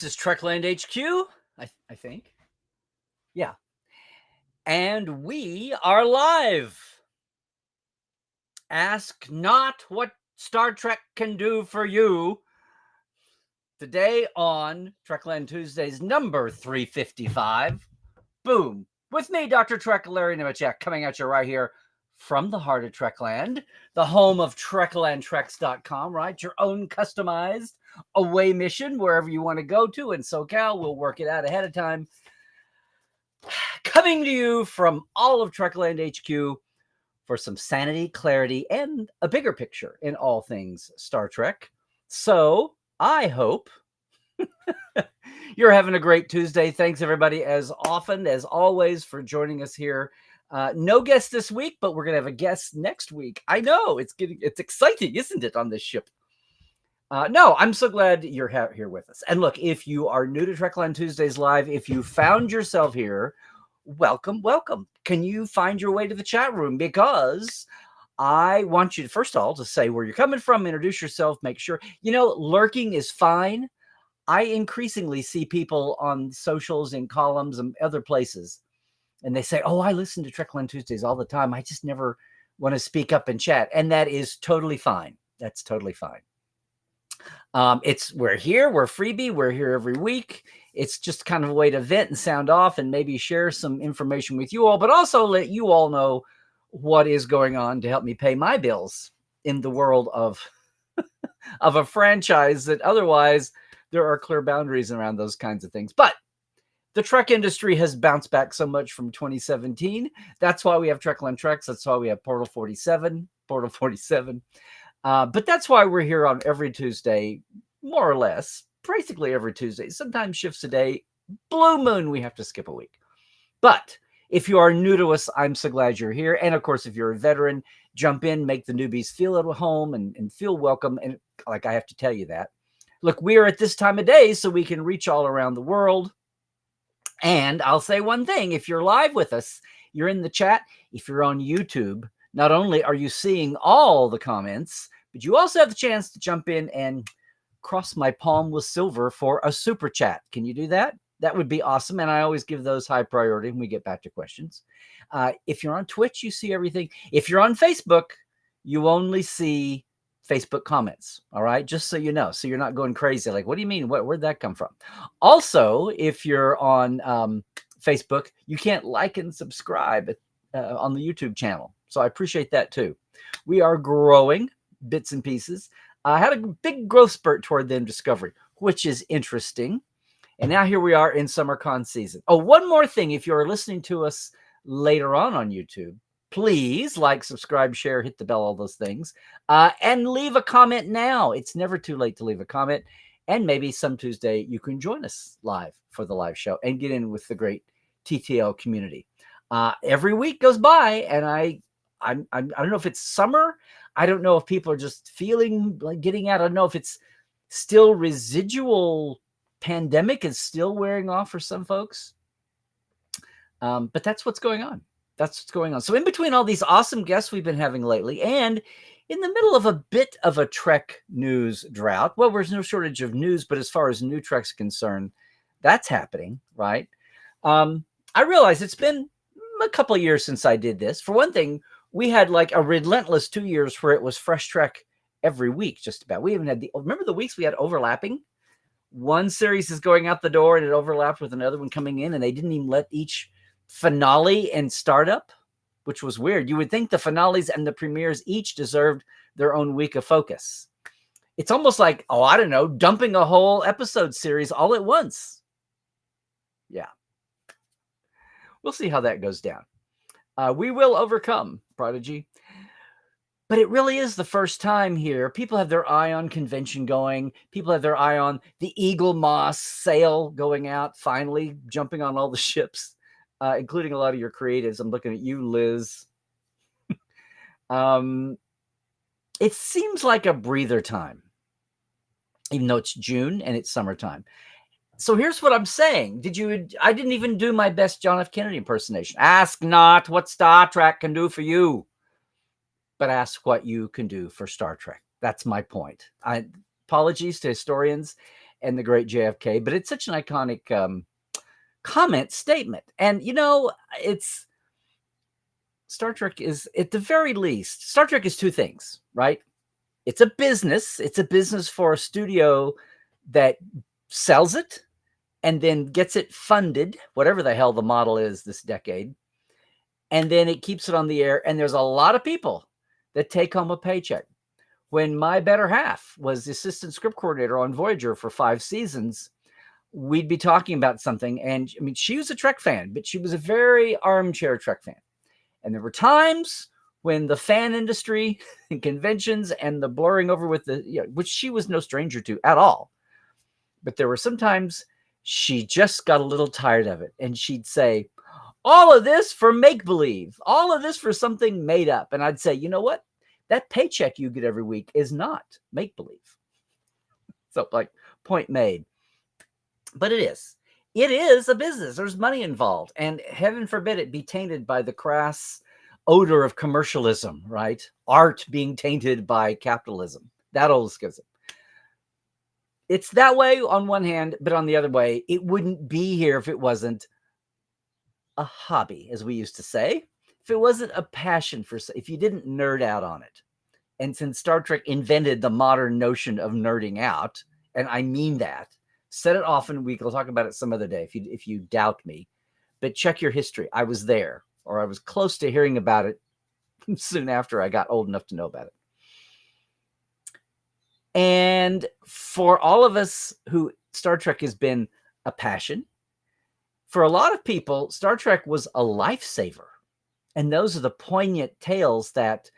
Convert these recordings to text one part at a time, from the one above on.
This is Trekland HQ, I think. Yeah. And we are live. Ask not what Star Trek can do for you. Today on Trekland Tuesdays, number 355. Boom. With me, Dr. Trek, Larry Nemechek, coming at you right here from the heart of Trekland, the home of TreklandTreks.com, right? Your own customized away mission wherever you want to go to in SoCal. We'll work it out ahead of time. Coming to you from all of Trekland HQ for some sanity, clarity, and a bigger picture in all things Star Trek. So I hope you're having a great Tuesday. Thanks, everybody, as often as always, for joining us here. No guest this week, but we're gonna have a guest next week. I know it's exciting, isn't it, on this ship? No, I'm so glad you're here with us. And look, if you are new to Trekland Tuesdays Live, if you found yourself here, welcome. Can you find your way to the chat room? Because I want you to, first of all, to say where you're coming from, introduce yourself, make sure, lurking is fine. I increasingly see people on socials and columns and other places, and they say, oh, I listen to Trekland Tuesdays all the time. I just never want to speak up and chat. And that is totally fine. That's totally fine. We're here, we're freebie, we're here every week. It's just kind of a way to vent and sound off and maybe share some information with you all, but also let you all know what is going on to help me pay my bills in the world of of a franchise that otherwise there are clear boundaries around those kinds of things. But the Trek industry has bounced back so much from 2017. That's why we have Trekland Treks. That's why we have Portal 47. But that's why we're here on every Tuesday, more or less, basically every Tuesday. Sometimes shifts a day. Blue moon, we have to skip a week. But if you are new to us, I'm so glad you're here. And of course, if you're a veteran, jump in, make the newbies feel at home and feel welcome. And like, I have to tell you that. Look, we are at this time of day so we can reach all around the world. And I'll say one thing. If you're live with us, you're in the chat. If you're on YouTube, not only are you seeing all the comments, but you also have the chance to jump in and cross my palm with silver for a super chat. Can you do that? That would be awesome. And I always give those high priority when we get back to questions. If you're on Twitch, you see everything. If you're on Facebook, you only see Facebook comments. All right. Just so you know. So you're not going crazy. Like, what do you mean? Where'd that come from? Also, if you're on Facebook, you can't like and subscribe on the YouTube channel. So I appreciate that too. We are growing bits and pieces. I had a big growth spurt toward the Discovery, which is interesting. And now here we are in SummerCon season. Oh, one more thing. If you're listening to us later on YouTube, please like, subscribe, share, hit the bell, all those things. And leave a comment now. It's never too late to leave a comment. And maybe some Tuesday you can join us live for the live show and get in with the great TTL community. Every week goes by and I don't know if it's summer. I don't know if people are just feeling like getting out. I don't know if it's still residual pandemic is still wearing off for some folks. But that's what's going on. So in between all these awesome guests we've been having lately and in the middle of a bit of a Trek news drought, well, there's no shortage of news, but as far as new Trek's concerned, that's happening, right? I realize it's been a couple of years since I did this. For one thing, we had like a relentless 2 years where it was fresh Trek every week, just about. We even had remember the weeks we had overlapping? One series is going out the door and it overlapped with another one coming in, and they didn't even let each finale and startup, which was weird. You would think the finales and the premieres each deserved their own week of focus. It's almost like, I don't know, dumping a whole episode series all at once. Yeah. We'll see how that goes down. We will overcome, Prodigy. But it really is the first time here. People have their eye on convention going. People have their eye on the Eagle Moss sale going out, finally jumping on all the ships, including a lot of your creatives. I'm looking at you, Liz. It seems like a breather time, even though it's June and it's summertime. So here's what I'm saying. I didn't even do my best John F. Kennedy impersonation. Ask not what Star Trek can do for you, but ask what you can do for Star Trek. That's my point. Apologies to historians and the great JFK, but it's such an iconic comment statement. And, it's Star Trek is, at the very least, Star Trek is two things, right? It's a business. It's a business for a studio that sells it and then gets it funded, whatever the hell the model is this decade. And then it keeps it on the air. And there's a lot of people that take home a paycheck. When my better half was the assistant script coordinator on Voyager for 5 seasons, we'd be talking about something. And I mean, she was a Trek fan, but she was a very armchair Trek fan. And there were times when the fan industry and conventions and the blurring over with which she was no stranger to at all. But there were some times she just got a little tired of it. And she'd say, all of this for make-believe, all of this for something made up. And I'd say, you know what? That paycheck you get every week is not make-believe. So, like, point made. But it is. It is a business. There's money involved. And heaven forbid it be tainted by the crass odor of commercialism, right? Art being tainted by capitalism. That old schism. It's that way on one hand, but on the other way, it wouldn't be here if it wasn't a hobby, as we used to say. If it wasn't a passion if you didn't nerd out on it. And since Star Trek invented the modern notion of nerding out, and I mean that, said it often, we'll talk about it some other day if you doubt me, but check your history. I was there, or I was close to hearing about it soon after I got old enough to know about it. And for all of us who Star Trek has been a passion, for a lot of people, Star Trek was a lifesaver. And those are the poignant tales that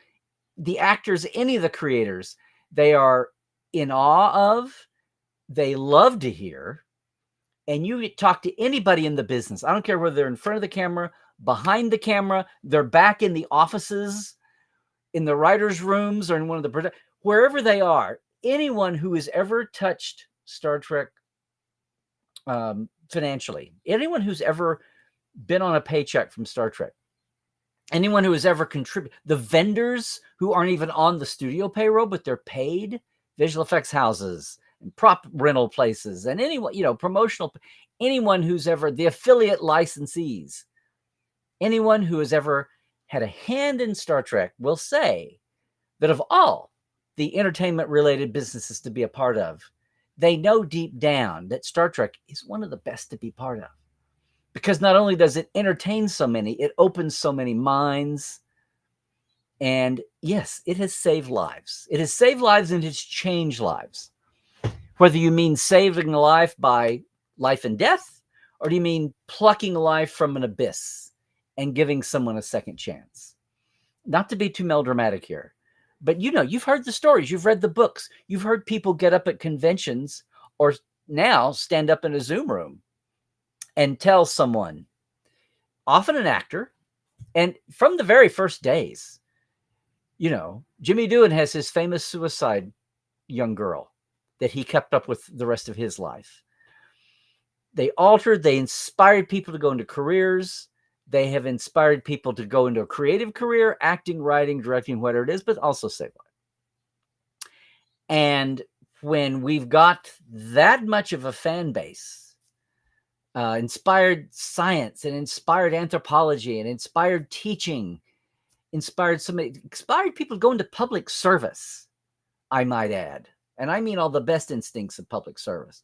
the actors, any of the creators, they are in awe of, they love to hear. And you talk to anybody in the business. I don't care whether they're in front of the camera, behind the camera, they're back in the offices, in the writers' rooms, or in one of the, wherever they are, anyone who has ever touched Star Trek financially, anyone who's ever been on a paycheck from Star Trek, anyone who has ever contributed, the vendors who aren't even on the studio payroll, but they're paid, visual effects houses and prop rental places, and anyone, promotional, anyone who's ever, the affiliate licensees, anyone who has ever had a hand in Star Trek will say that of all the entertainment related businesses to be a part of, they know deep down that Star Trek is one of the best to be part of. Because not only does it entertain so many, it opens so many minds. And yes, it has saved lives. It has saved lives and it's changed lives. Whether you mean saving a life by life and death, or do you mean plucking life from an abyss and giving someone a second chance? Not to be too melodramatic here, but you've heard the stories, you've read the books, you've heard people get up at conventions or now stand up in a Zoom room and tell someone, often an actor, and from the very first days, Jimmy Doohan has his famous suicide young girl that he kept up with the rest of his life. They inspired people to go into careers. They have inspired people to go into a creative career, acting, writing, directing, whatever it is, but also save life. And when we've got that much of a fan base, inspired science and inspired anthropology and inspired teaching, inspired people to go into public service, I might add. And I mean all the best instincts of public service.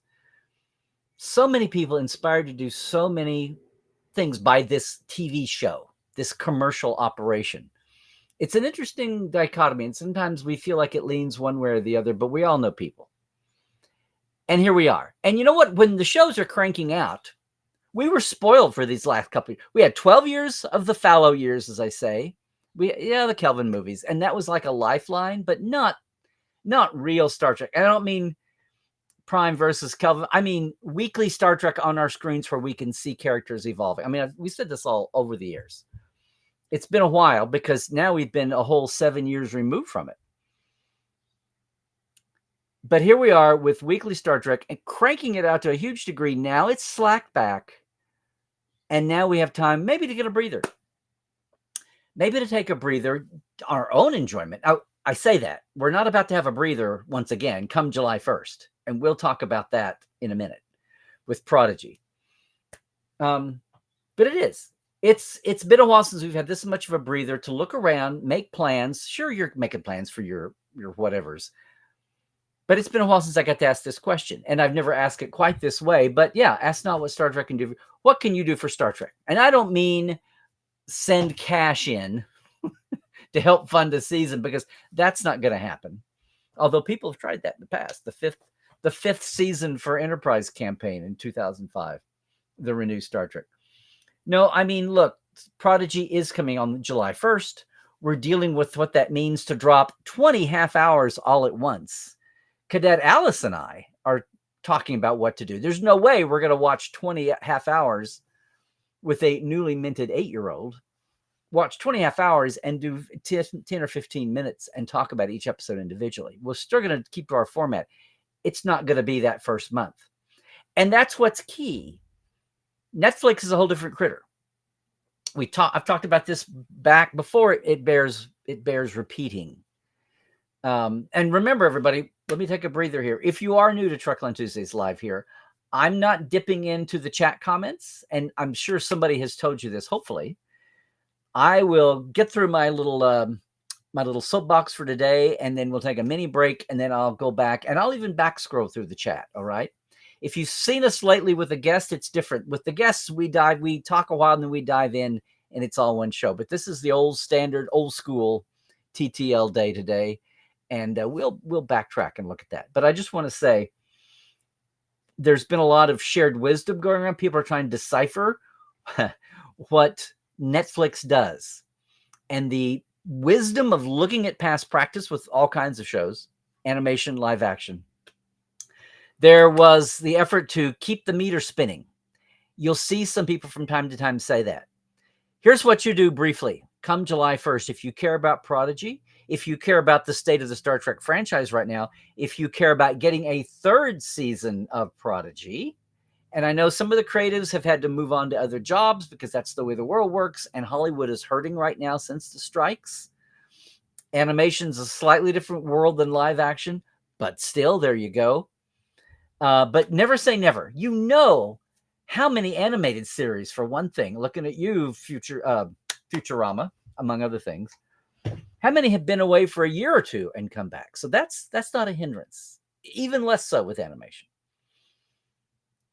So many people inspired to do so many things by this TV show, this commercial operation. It's an interesting dichotomy, and sometimes we feel like it leans one way or the other, but we all know people. And here we are. And you know what? When the shows are cranking out, we were spoiled for these last couple of years. We had 12 years of the fallow years, as I say. The Kelvin movies. And that was like a lifeline, but not real Star Trek. And I don't mean Prime versus Kelvin. I mean weekly Star Trek on our screens where we can see characters evolving. I mean, we said this all over the years. It's been a while because now we've been a whole 7 years removed from it. But here we are with weekly Star Trek and cranking it out to a huge degree. Now it's slacked back. And now we have time maybe to get a breather. Maybe to take a breather, our own enjoyment. I say that. We're not about to have a breather once again come July 1st. And we'll talk about that in a minute with Prodigy. But it is. It's been a while since we've had this much of a breather to look around, make plans. Sure, you're making plans for your whatevers. But it's been a while since I got to ask this question, and I've never asked it quite this way. But yeah, ask not what Star Trek can do. What can you do for Star Trek? And I don't mean send cash in to help fund a season, because that's not going to happen. Although people have tried that in the past. The fifth season for Enterprise campaign in 2005, the renewed Star Trek. No, I mean, look, Prodigy is coming on July 1st. We're dealing with what that means to drop 20 half hours all at once. Cadet Alice and I are talking about what to do. There's no way we're going to watch 20 half hours with a newly minted 8-year-old. Watch 20 half hours and do 10 or 15 minutes and talk about each episode individually. We're still going to keep to our format. It's not going to be that first month. And that's what's key. Netflix is a whole different critter. I've talked about this back before. It bears repeating. And remember, everybody, let me take a breather here. If you are new to Trekland Tuesdays Live here, I'm not dipping into the chat comments, and I'm sure somebody has told you this. Hopefully, I will get through my little soapbox for today, and then we'll take a mini break, and then I'll go back, and I'll even back scroll through the chat. All right. If you've seen us lately with a guest, it's different. With the guests, we talk a while, and then we dive in, and it's all one show. But this is the old school TTL day today, and we'll backtrack and look at that. But I just want to say, there's been a lot of shared wisdom going around. People are trying to decipher what Netflix does, and the wisdom of looking at past practice with all kinds of shows, animation, live action. There was the effort to keep the meter spinning. You'll see some people from time to time say that. Here's what you do briefly. Come July 1st, if you care about Prodigy, if you care about the state of the Star Trek franchise right now, if you care about getting a third season of Prodigy, and I know some of the creatives have had to move on to other jobs because that's the way the world works, and Hollywood is hurting right now since the strikes. Animation's a slightly different world than live action, but still, there you go. But never say never. You know how many animated series, for one thing, looking at you, Futurama, among other things, how many have been away for a year or two and come back? So that's not a hindrance, even less so with animation.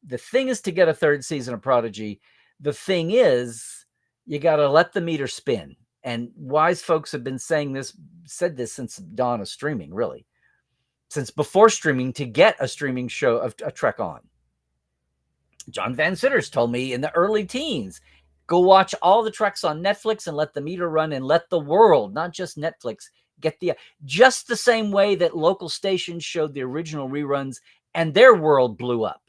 The thing is to get a third season of Prodigy. The thing is, you got to let the meter spin. And wise folks have been said this since the dawn of streaming, really. Since before streaming, to get a streaming show of a Trek on. John Van Sitters told me in the early teens, go watch all the Treks on Netflix and let the meter run, and let the world, not just Netflix, get just the same way that local stations showed the original reruns and their world blew up.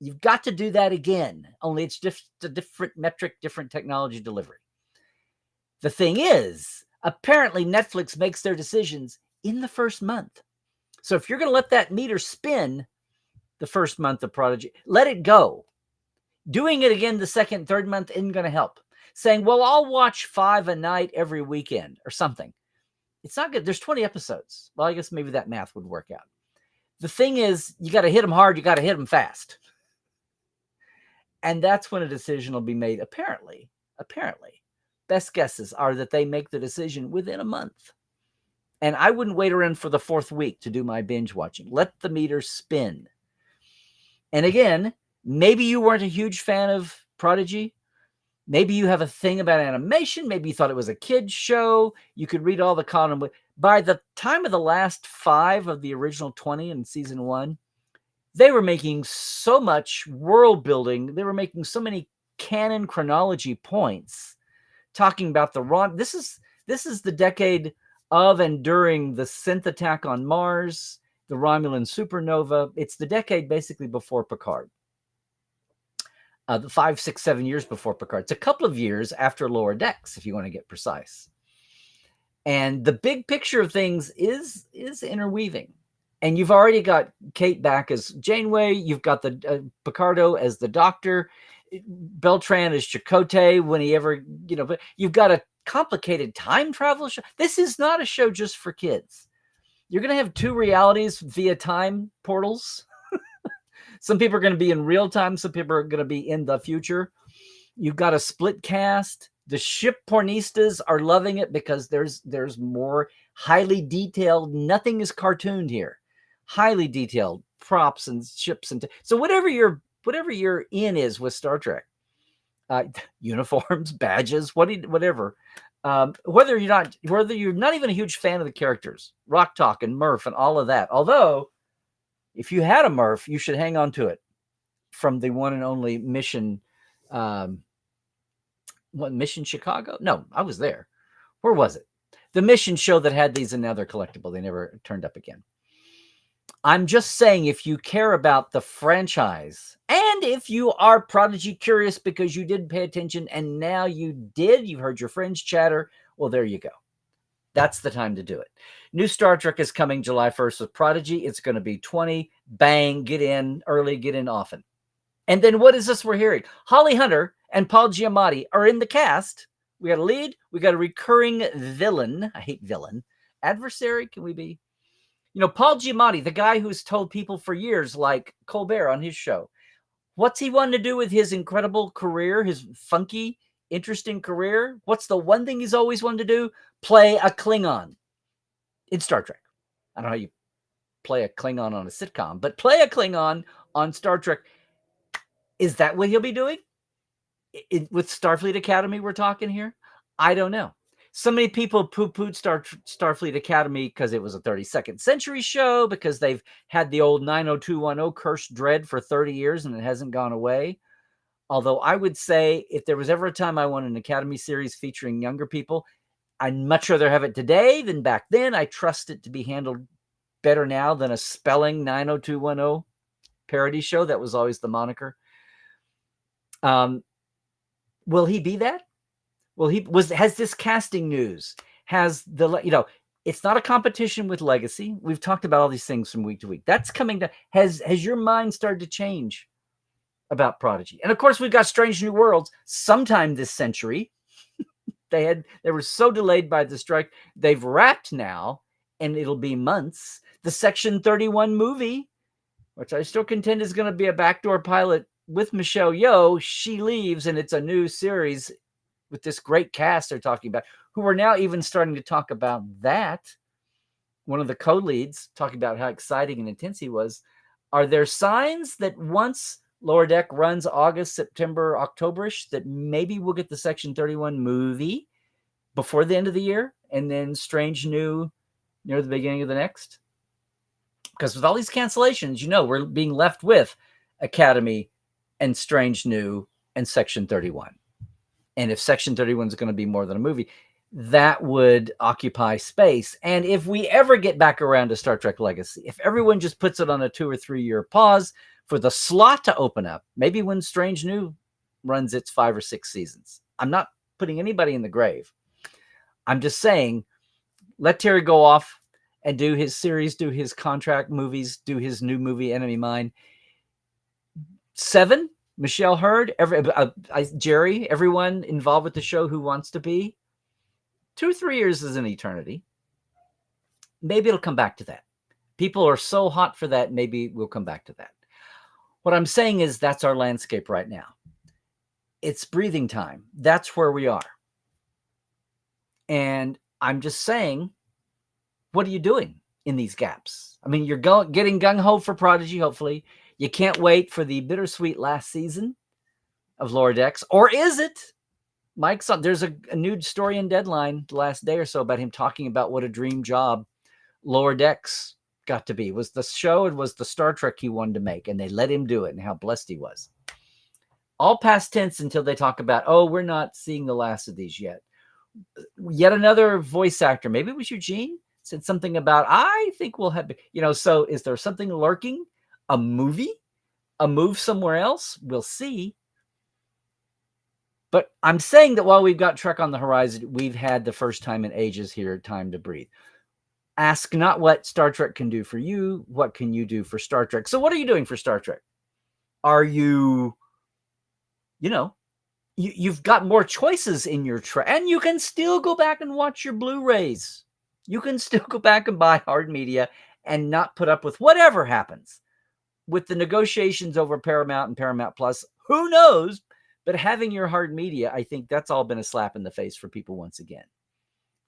You've got to do that again, only it's just a different metric, different technology delivery. The thing is, apparently Netflix makes their decisions in the first month. So if you're going to let that meter spin the first month of Prodigy, let it go. Doing it again the second, third month isn't going to help. Saying, well, I'll watch 5 a night every weekend or something. It's not good. There's 20 episodes. Well, I guess maybe that math would work out. The thing is, you got to hit them hard. You got to hit them fast. And that's when a decision will be made. Apparently, best guesses are that they make the decision within a month. And I wouldn't wait around for the 4th week to do my binge watching. Let the meter spin. And again, maybe you weren't a huge fan of Prodigy. Maybe you have a thing about animation. Maybe you thought it was a kid's show. You could read all the column. By the time of the last 5 of the original 20 in season 1, they were making so much world building. They were making so many canon chronology points, talking about this is the decade of and during the synth attack on Mars, the Romulan supernova. It's the decade basically before Picard. The 5, 6, 7 years before Picard. It's a couple of years after Lower Decks, if you want to get precise. And the big picture of things is interweaving. And you've already got Kate back as Janeway. You've got the Picardo as the Doctor. Beltran as Chakotay when he ever, but you've got a complicated time travel show. This is not a show just for kids. You're going to have 2 realities via time portals. Some people are going to be in real time. Some people are going to be in the future. You've got a split cast. The ship pornistas are loving it because there's more highly detailed. Nothing is cartooned here. Highly detailed props and ships so whatever your in is with Star Trek, uniforms, badges, whatever. Whether you're not even a huge fan of the characters, Rock Talk and Murph and all of that. Although, if you had a Murph, you should hang on to it from the one and only Mission. What, Mission Chicago? No, I was there. Where was it? The Mission show that had these, and now they're collectible. They never turned up again. I'm just saying, if you care about the franchise, and if you are Prodigy curious because you didn't pay attention and now you've heard your friends chatter, well, there you go. That's the time to do it. New Star Trek is coming July 1st with Prodigy. It's going to be 20. Bang, get in early, get in often. And then what is this we're hearing? Holly Hunter and Paul Giamatti are in the cast. We got a lead. We got a recurring villain. I hate villain. Adversary, can we be? Paul Giamatti, the guy who's told people for years, like Colbert on his show, what's he wanting to do with his incredible career, his funky, interesting career? What's the one thing he's always wanted to do? Play a Klingon in Star Trek. I don't know how you play a Klingon on a sitcom, but play a Klingon on Star Trek. Is that what he'll be doing? With Starfleet Academy we're talking here? I don't know. So many people poo-pooed Starfleet Academy because it was a 32nd century show, because they've had the old 90210 cursed dread for 30 years and it hasn't gone away. Although I would say, if there was ever a time I want an Academy series featuring younger people, I'd much rather have it today than back then. I trust it to be handled better now than a spelling 90210 parody show. That was always the moniker. Will he be that? Has this casting news, it's not a competition with Legacy. We've talked about all these things from week to week. That's coming to, has your mind started to change about Prodigy? And of course, we've got Strange New Worlds sometime this century. They were so delayed by the strike. They've wrapped now, and it'll be months. The Section 31 movie, which I still contend is going to be a backdoor pilot with Michelle Yeoh. She leaves, and it's a new series with this great cast they're talking about, who are now even starting to talk about that. One of the co-leads talking about how exciting and intense he was. Are there signs that once Lower Deck runs August, September, October-ish, that maybe we'll get the Section 31 movie before the end of the year, and then Strange New near the beginning of the next? Because with all these cancellations, we're being left with Academy and Strange New and Section 31. And if Section 31 is going to be more than a movie, that would occupy space. And if we ever get back around to Star Trek Legacy, if everyone just puts it on a 2 or 3 year pause for the slot to open up, maybe when Strange New runs its 5 or 6 seasons. I'm not putting anybody in the grave. I'm just saying, let Terry go off and do his series, do his contract movies, do his new movie, Enemy Mine. 7, Michelle Hurd, Jerry, everyone involved with the show who wants to be. 2 or 3 years is an eternity. Maybe it'll come back to that. People are so hot for that, maybe we'll come back to that. What I'm saying is that's our landscape right now. It's breathing time. That's where we are. And I'm just saying, what are you doing in these gaps? I mean, you're getting gung-ho for Prodigy, hopefully. You can't wait for the bittersweet last season of Lower Decks. Or is it? Mike's on. There's a new story in Deadline the last day or so about him talking about what a dream job Lower Decks got to be. Was the show, it was the Star Trek he wanted to make, and they let him do it, and how blessed he was. All past tense until they talk about, we're not seeing the last of these yet. Yet another voice actor, maybe it was Eugene, said something about, I think we'll have, so is there something lurking? A movie? A move somewhere else? We'll see. But I'm saying that while we've got Trek on the horizon, we've had the first time in ages here, time to breathe. Ask not what Star Trek can do for you, what can you do for Star Trek? So what are you doing for Star Trek? Are you, you've got more choices in your Trek, and you can still go back and watch your Blu-rays. You can still go back and buy hard media and not put up with whatever happens with the negotiations over Paramount and Paramount Plus, who knows? But having your hard media, I think that's all been a slap in the face for people once again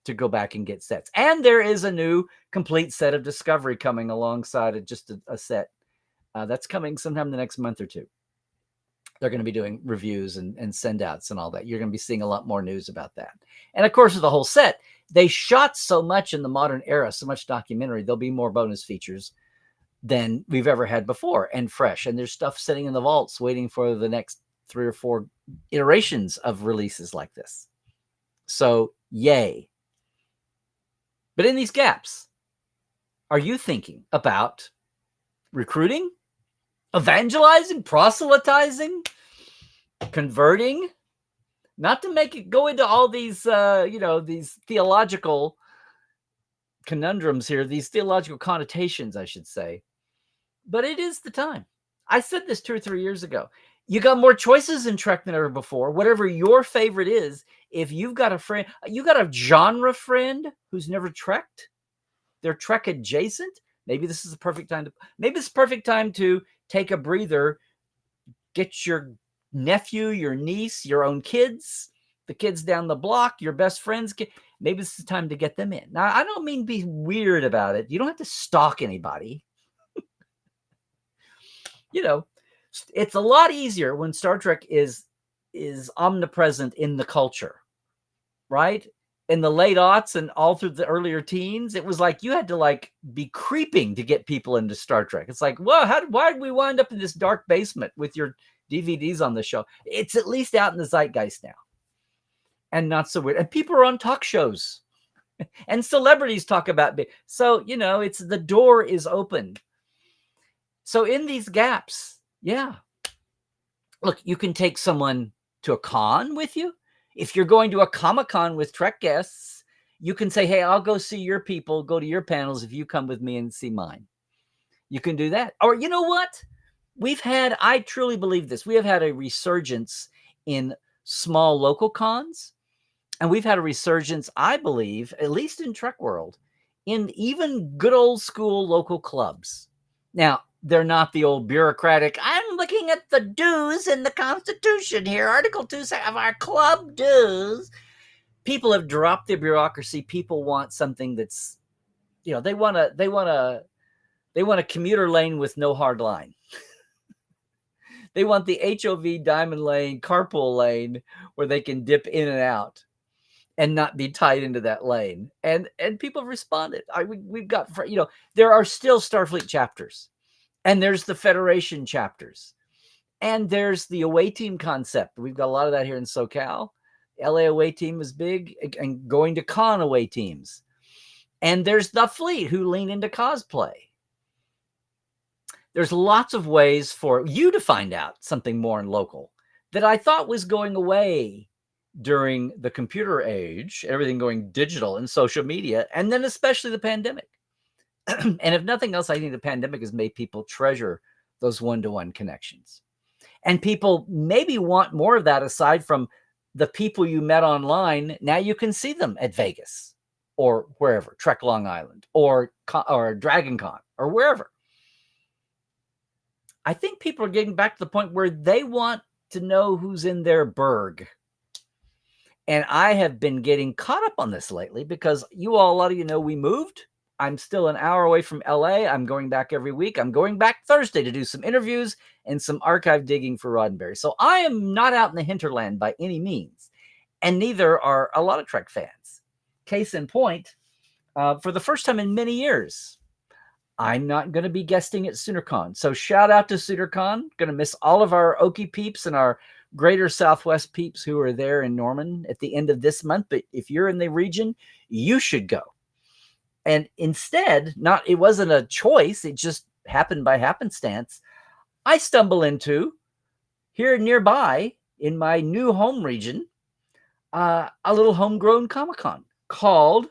to go back and get sets. And there is a new complete set of Discovery coming alongside of just a set. That's coming sometime the next month or two. They're going to be doing reviews and send outs and all that. You're going to be seeing a lot more news about that. And of course, with the whole set, they shot so much in the modern era, so much documentary, there'll be more bonus features than we've ever had before and fresh. And there's stuff sitting in the vaults waiting for the next 3 or 4 iterations of releases like this. So yay. But in these gaps, are you thinking about recruiting, evangelizing, proselytizing, converting? Not to make it go into all these, these theological conundrums here, these theological connotations, I should say. But it is the time. I said this 2 or 3 years ago. You got more choices in Trek than ever before. Whatever your favorite is, if you've got a friend, you got a genre friend who's never trekked, they're Trek adjacent. Maybe this is the perfect time to take a breather, get your nephew, your niece, your own kids, the kids down the block, your best friends. Maybe this is the time to get them in. Now, I don't mean be weird about it. You don't have to stalk anybody. It's a lot easier when Star Trek is omnipresent in the culture, right? In the late aughts and all through the earlier teens, it was like you had to be creeping to get people into Star Trek. It's like, well, why did we wind up in this dark basement with your DVDs on the show? It's at least out in the zeitgeist now, and not so weird. And people are on talk shows, and celebrities talk about it. So it's the door is open. So in these gaps, yeah. Look, you can take someone to a con with you. If you're going to a Comic-Con with Trek guests, you can say, hey, I'll go see your people, go to your panels if you come with me and see mine. You can do that. Or you know what? I truly believe this, we have had a resurgence in small local cons. And we've had a resurgence, I believe, at least in Trek world, in even good old school local clubs. Now, they're not the old bureaucratic, I'm looking at the dues in the Constitution here, Article 2 of our club dues. People have dropped the bureaucracy. People want something that's, they want a commuter lane with no hard line. They want the HOV diamond lane, carpool lane, where they can dip in and out and not be tied into that lane. And people have responded. We've got, there are still Starfleet chapters. And there's the Federation chapters. And there's the away team concept. We've got a lot of that here in SoCal. LA away team is big, and going to con away teams. And there's the fleet who lean into cosplay. There's lots of ways for you to find out something more in local that I thought was going away during the computer age, everything going digital and social media, and then especially the pandemic. And if nothing else, I think the pandemic has made people treasure those one-to-one connections. And people maybe want more of that aside from the people you met online. Now you can see them at Vegas or wherever, Trek Long Island or Dragon Con or wherever. I think people are getting back to the point where they want to know who's in their burg. And I have been getting caught up on this lately because a lot of you know, we moved. I'm still an hour away from LA. I'm going back every week. I'm going back Thursday to do some interviews and some archive digging for Roddenberry. So I am not out in the hinterland by any means. And neither are a lot of Trek fans. Case in point, for the first time in many years, I'm not going to be guesting at SoonerCon. So shout out to SoonerCon. Going to miss all of our Okie peeps and our Greater Southwest peeps who are there in Norman at the end of this month. But if you're in the region, you should go. And instead, it wasn't a choice. It just happened by happenstance. I stumble into, here nearby in my new home region, a little homegrown Comic-Con called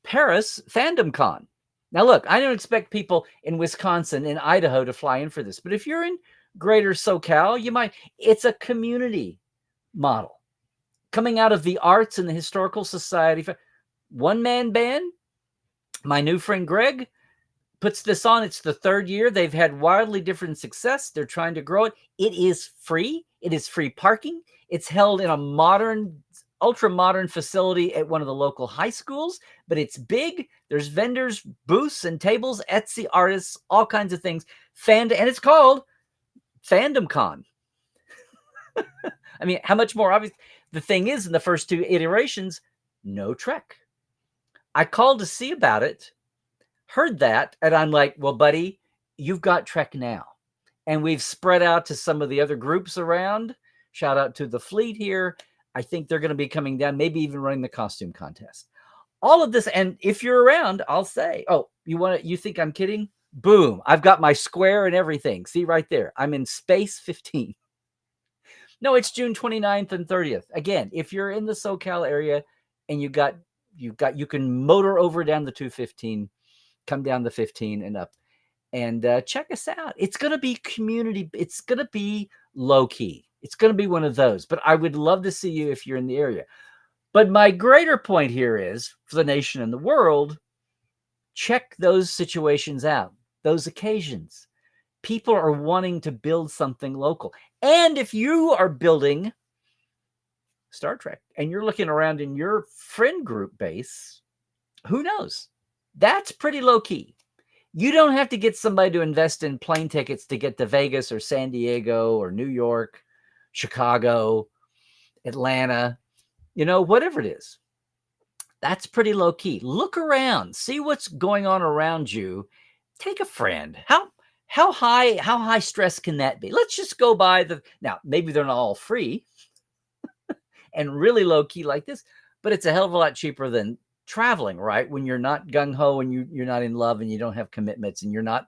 Paris Fandom Con. Now, look, I don't expect people in Wisconsin and Idaho to fly in for this. But if you're in Greater SoCal, it's a community model coming out of the arts and the Historical Society. One-man band. My new friend Greg puts this on. It's the third year. They've had wildly different success. They're trying to grow it. It is free. It is free parking. It's held in a modern, ultra modern facility at one of the local high schools, but it's big. There's vendors, booths, and tables, Etsy artists, all kinds of things. And it's called Fandom Con. I mean, how much more obvious? The thing is, in the first two iterations, no Trek. I called to see about it, heard that, and I'm like, well, buddy, you've got Trek now. And we've spread out to some of the other groups around. Shout out to the fleet here. I think they're going to be coming down, maybe even running the costume contest. All of this, and if you're around, I'll say, oh, you think I'm kidding? Boom, I've got my square and everything. See right there, I'm in space 15. No, it's June 29th and 30th. Again, if you're in the SoCal area and you can motor over down the 215, come down the 15 and up, and check us out. It's going to be community. It's going to be low key. It's going to be one of those, but I would love to see you if you're in the area. But my greater point here is, for the nation and the world, check those situations out, those occasions. People are wanting to build something local. And if you are building Star Trek and you're looking around in your friend group base, who knows? That's pretty low key. You don't have to get somebody to invest in plane tickets to get to Vegas or San Diego or New York, Chicago, Atlanta, whatever it is. That's pretty low key. Look around, see what's going on around you. Take a friend. How high stress can that be? Let's just go by now, maybe they're not all free and really low key like this, but it's a hell of a lot cheaper than traveling, right? When you're not gung-ho and you're not in love and you don't have commitments and you're not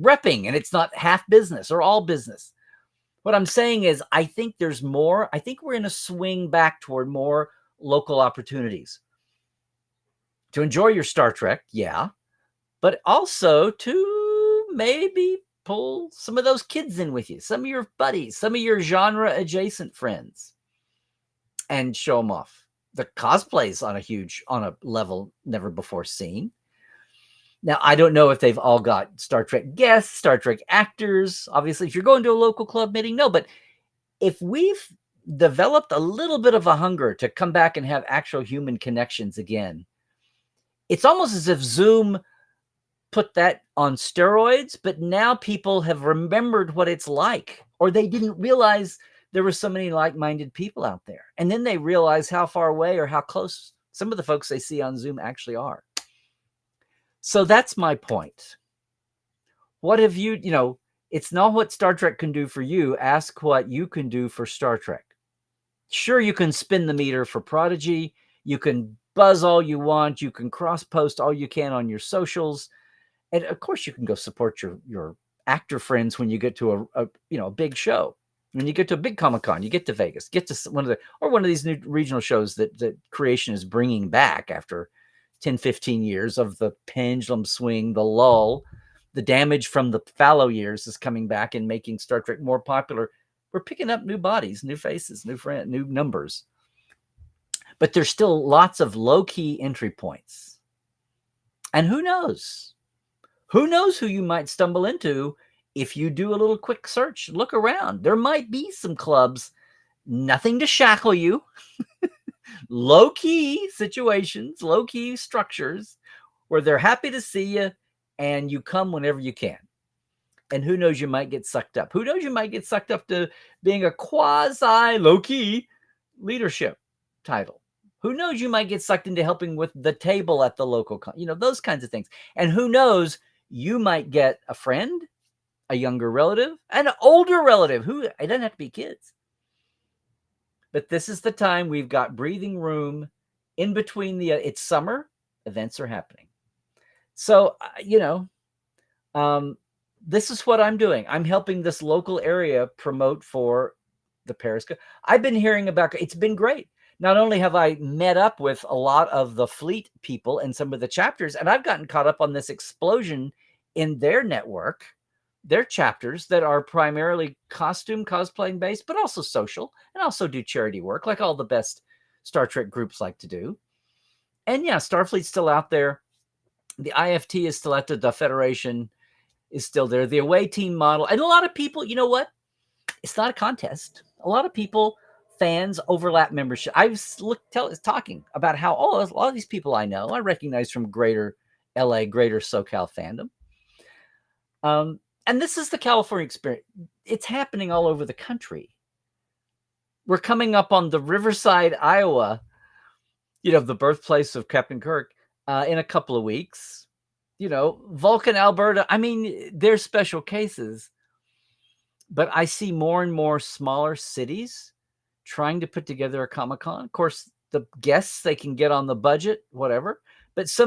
repping and it's not half business or all business. What I'm saying is, I think there's more. I think we're in a swing back toward more local opportunities to enjoy your Star Trek, yeah, but also to maybe pull some of those kids in with you, some of your buddies, some of your genre adjacent friends, and show them off. The cosplay's on a level never before seen. Now, I don't know if they've all got Star Trek guests, Star Trek actors. Obviously, if you're going to a local club meeting, no. But if we've developed a little bit of a hunger to come back and have actual human connections again, it's almost as if Zoom put that on steroids, but now people have remembered what it's like, or they didn't realize there were so many like-minded people out there. And then they realize how far away or how close some of the folks they see on Zoom actually are. So that's my point. What have it's not what Star Trek can do for you. Ask what you can do for Star Trek. Sure, you can spin the meter for Prodigy. You can buzz all you want. You can cross-post all you can on your socials. And of course, you can go support your actor friends when you get to a big show. When you get to a big Comic-Con, you get to Vegas, get to one of these new regional shows that Creation is bringing back after 10, 15 years of the pendulum swing, the lull. The damage from the fallow years is coming back and making Star Trek more popular. We're picking up new bodies, new faces, new friends, new numbers. But there's still lots of low-key entry points. And who knows? Who knows who you might stumble into if you do a little quick search? Look around. There might be some clubs, nothing to shackle you, low-key situations, low-key structures where they're happy to see you and you come whenever you can. And who knows, you might get sucked up. Who knows, you might get sucked up to being a quasi low-key leadership title. Who knows, you might get sucked into helping with the table at the local, those kinds of things. And who knows, you might get a friend, a younger relative, an older relative. It doesn't have to be kids. But this is the time we've got breathing room in between it's summer, events are happening. So, this is what I'm doing. I'm helping this local area promote for the Periscope. I've been hearing about, it's been great. Not only have I met up with a lot of the fleet people and some of the chapters, and I've gotten caught up on this explosion in their network, their chapters that are primarily cosplaying based, but also social and also do charity work like all the best Star Trek groups like to do. And yeah, Starfleet's still out there. The IFT is still at the Federation is still there. The away team model. And a lot of people, you know what? It's not a contest. A lot of people, fans overlap membership. I was talking about how, a lot of these people I know, I recognize from greater LA, greater SoCal fandom. And this is the California experience. It's happening all over the country. We're coming up on the Riverside, Iowa, the birthplace of Captain Kirk, in a couple of weeks. Vulcan, Alberta. I mean, there's special cases. But I see more and more smaller cities trying to put together a Comic-Con. Of course, the guests they can get on the budget, whatever. But so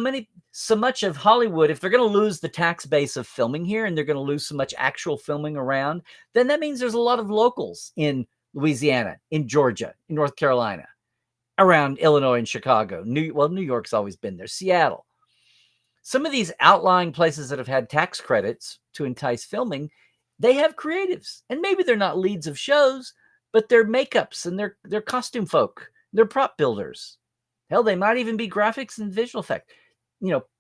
much of Hollywood, if they're going to lose the tax base of filming here and they're going to lose so much actual filming around, then that means there's a lot of locals in Louisiana, in Georgia, in North Carolina, around Illinois and Chicago. New York's always been there. Seattle. Some of these outlying places that have had tax credits to entice filming, they have creatives. And maybe they're not leads of shows, but they're makeups and they're costume folk. They're prop builders. Hell, they might even be graphics and visual effect.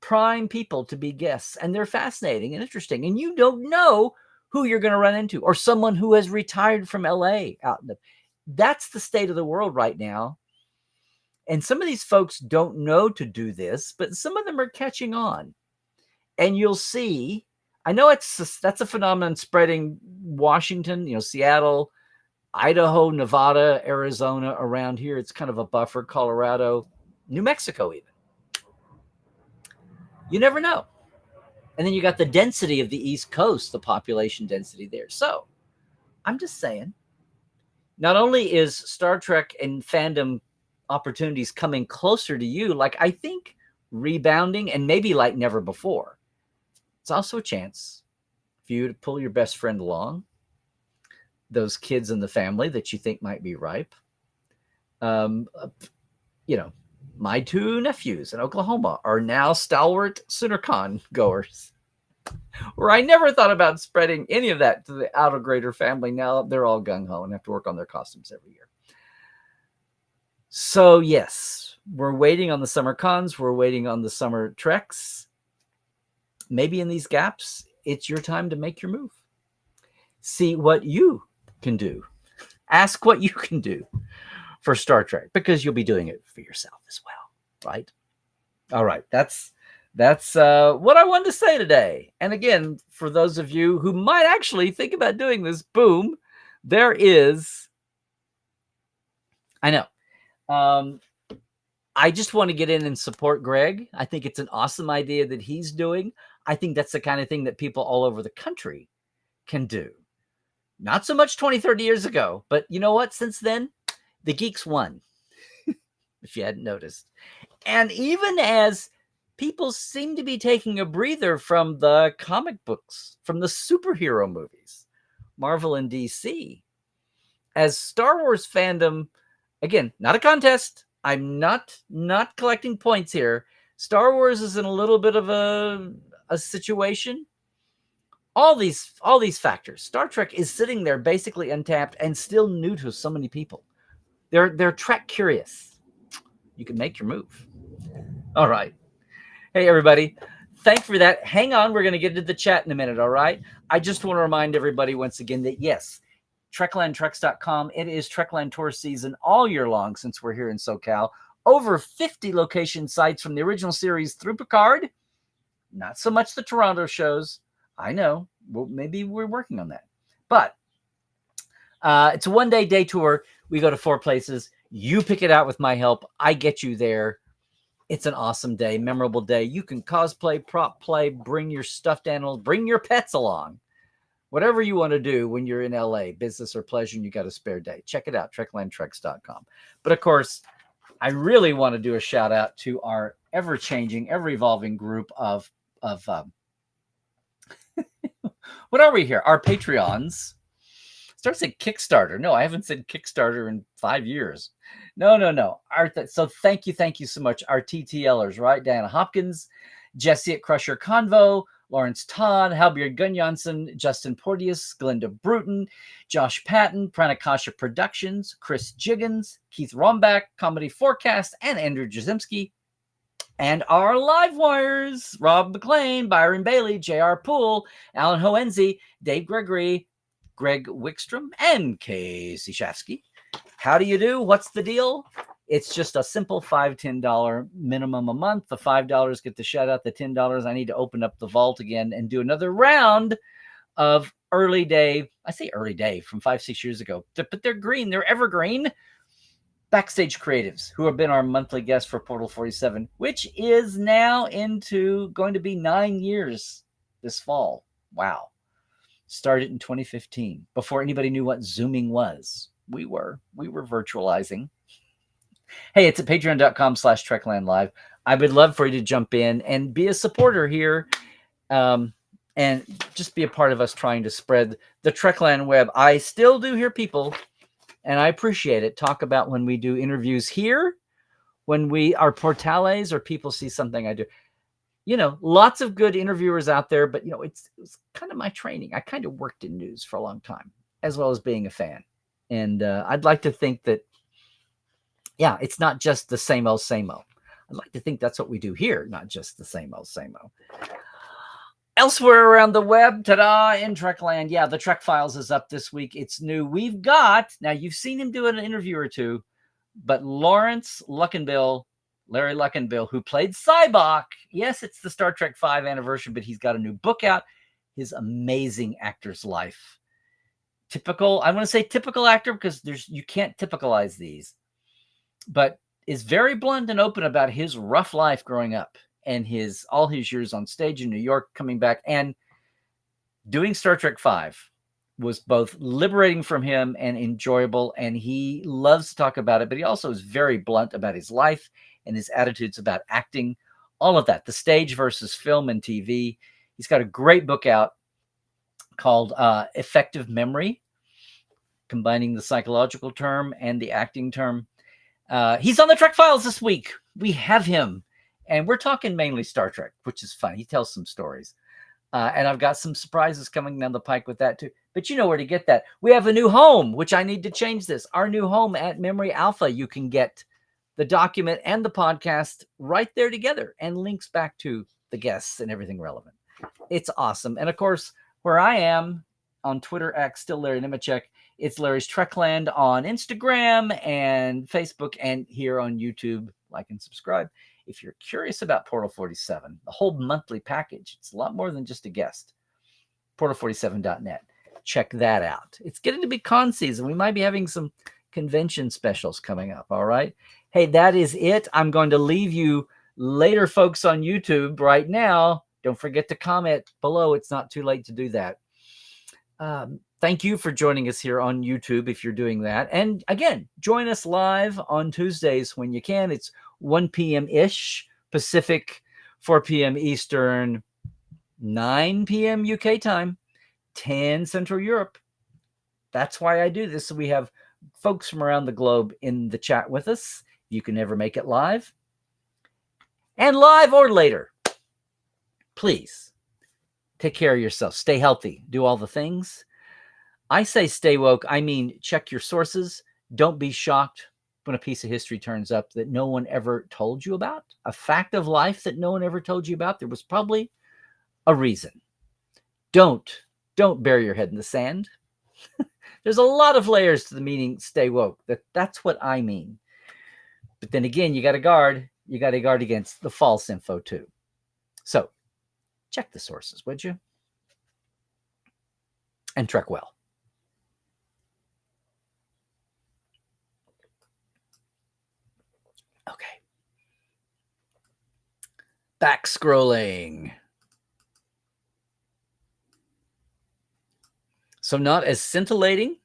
Prime people to be guests. And they're fascinating and interesting. And you don't know who you're going to run into, or someone who has retired from LA that's the state of the world right now. And some of these folks don't know to do this, but some of them are catching on. And you'll see, I know that's a phenomenon spreading Washington, Seattle, Idaho, Nevada, Arizona, around here. It's kind of a buffer, Colorado, New Mexico even. You never know. And then you got the density of the East Coast, the population density there. So I'm just saying, not only is Star Trek and fandom opportunities coming closer to you, like I think rebounding and maybe like never before. It's also a chance for you to pull your best friend along, those kids in the family that you think might be ripe. My two nephews in Oklahoma are now stalwart SoonerCon goers, where I never thought about spreading any of that to the outer greater family. Now they're all gung-ho and have to work on their costumes every year. So yes, we're waiting on the summer cons. We're waiting on the summer treks. Maybe in these gaps, it's your time to make your move. See what you can do. Ask what you can do for Star Trek, because you'll be doing it for yourself as well, right? All right, that's what I wanted to say today. And again, for those of you who might actually think about doing this, boom, there is. I know. I just want to get in and support Greg. I think it's an awesome idea that he's doing. I think that's the kind of thing that people all over the country can do. Not so much 20, 30 years ago, but you know what? Since then, the geeks won, if you hadn't noticed. And even as people seem to be taking a breather from the comic books, from the superhero movies, Marvel and DC, as Star Wars fandom, again, not a contest. I'm not collecting points here. Star Wars is in a little bit of a situation. All these factors. Star Trek is sitting there basically untapped and still new to so many people. They're Trek curious. You can make your move. All right. Hey, everybody. Thanks for that. Hang on. We're going to get into the chat in a minute. All right. I just want to remind everybody once again that, yes, TreklandTreks.com. It is Trekland tour season all year long since we're here in SoCal. Over 50 location sites from the original series through Picard. Not so much the Toronto shows. I know. Well, maybe we're working on that. But it's a one-day tour. We go to 4 places. You pick it out with my help. I get you there. It's an awesome day, memorable day. You can cosplay, prop play, bring your stuffed animals, bring your pets along. Whatever you want to do when you're in LA, business or pleasure, and you got a spare day. Check it out, TreklandTreks.com. But of course, I really want to do a shout out to our ever-changing, ever-evolving group of what are we here? Our Patreons. Start saying Kickstarter. No, I haven't said Kickstarter in 5 years. No. So thank you so much. Our TTLers, right? Diana Hopkins, Jesse at Crusher Convo, Lawrence Todd, Halbjörn Gunnjonsson, Justin Porteous, Glinda Bruton, Josh Patton, Pranakasha Productions, Chris Jiggins, Keith Rombach, Comedy Forecast, and Andrew Jasimski. And our live wires, Rob McLean, Byron Bailey, J.R. Poole, Alan Hoenzi, Dave Gregory, Greg Wickstrom, and Casey Shafsky. How do you do? What's the deal? It's just a simple $5, $10 minimum a month. The $5 get the shout out. The $10, I need to open up the vault again and do another round of early day. I say early day from 5-6 years ago, but they're green. They're evergreen. Backstage creatives who have been our monthly guests for Portal 47, which is now into going to be 9 years this fall. Wow. Started in 2015 before anybody knew what Zooming was. We were virtualizing. Hey, it's at patreon.com/Trekland Live. I would love for you to jump in and be a supporter here and just be a part of us trying to spread the Trekland web. I still do hear people, and I appreciate it, talk about when we do interviews here, when we are portales or people see something I do. You know, lots of good interviewers out there, but, you know, it's kind of my training. I kind of worked in news for a long time, as well as being a fan. And I'd like to think that, yeah, it's not just the same old, same old. I'd like to think that's what we do here, not just the same old, same old. Elsewhere around the web, ta-da, in Trekland, yeah, the Trek Files is up this week. It's new. We've got, now you've seen him do an interview or two, but Lawrence Luckinbill, Larry Luckinbill, who played Sybok. Yes, it's the Star Trek V anniversary, but he's got a new book out, His Amazing Actor's Life. Typical, I want to say typical actor because you can't typicalize these, but is very blunt and open about his rough life growing up and all his years on stage in New York, coming back and doing Star Trek V was both liberating from him and enjoyable. And he loves to talk about it, but he also is very blunt about his life and his attitudes about acting, all of that, the stage versus film and TV. He's got a great book out called Effective Memory, combining the psychological term and the acting term. He's on the Trek Files this week. We have him, and we're talking mainly Star Trek, which is fun. He tells some stories. And I've got some surprises coming down the pike with that too. But you know where to get that. We have a new home, which I need to change this. Our new home at Memory Alpha, you can get the document and the podcast right there together and links back to the guests and everything relevant. It's awesome. And of course, where I am on Twitter, X, still Larry Nemechek. It's Larry's Trekland on Instagram and Facebook and here on YouTube. Like and subscribe. If you're curious about Portal 47, the whole monthly package, it's a lot more than just a guest. Portal47.net. Check that out. It's getting to be con season. We might be having some convention specials coming up. All right. Hey, that is it. I'm going to leave you later, folks, on YouTube right now. Don't forget to comment below. It's not too late to do that. Thank you for joining us here on YouTube if you're doing that. And again, join us live on Tuesdays when you can. It's 1 p.m.-ish Pacific, 4 p.m. Eastern, 9 p.m. UK time, 10 Central Europe. That's why I do this. So we have folks from around the globe in the chat with us. You can never make it live. And live or later, please take care of yourself. Stay healthy. Do all the things. I say stay woke. I mean, check your sources. Don't be shocked when a piece of history turns up that no one ever told you about. A fact of life that no one ever told you about. There was probably a reason. Don't bury your head in the sand. There's a lot of layers to the meaning stay woke. That's what I mean. But then again, you got to guard. You got to guard against the false info too. So check the sources, would you? And trek well. Okay. Back scrolling. So not as scintillating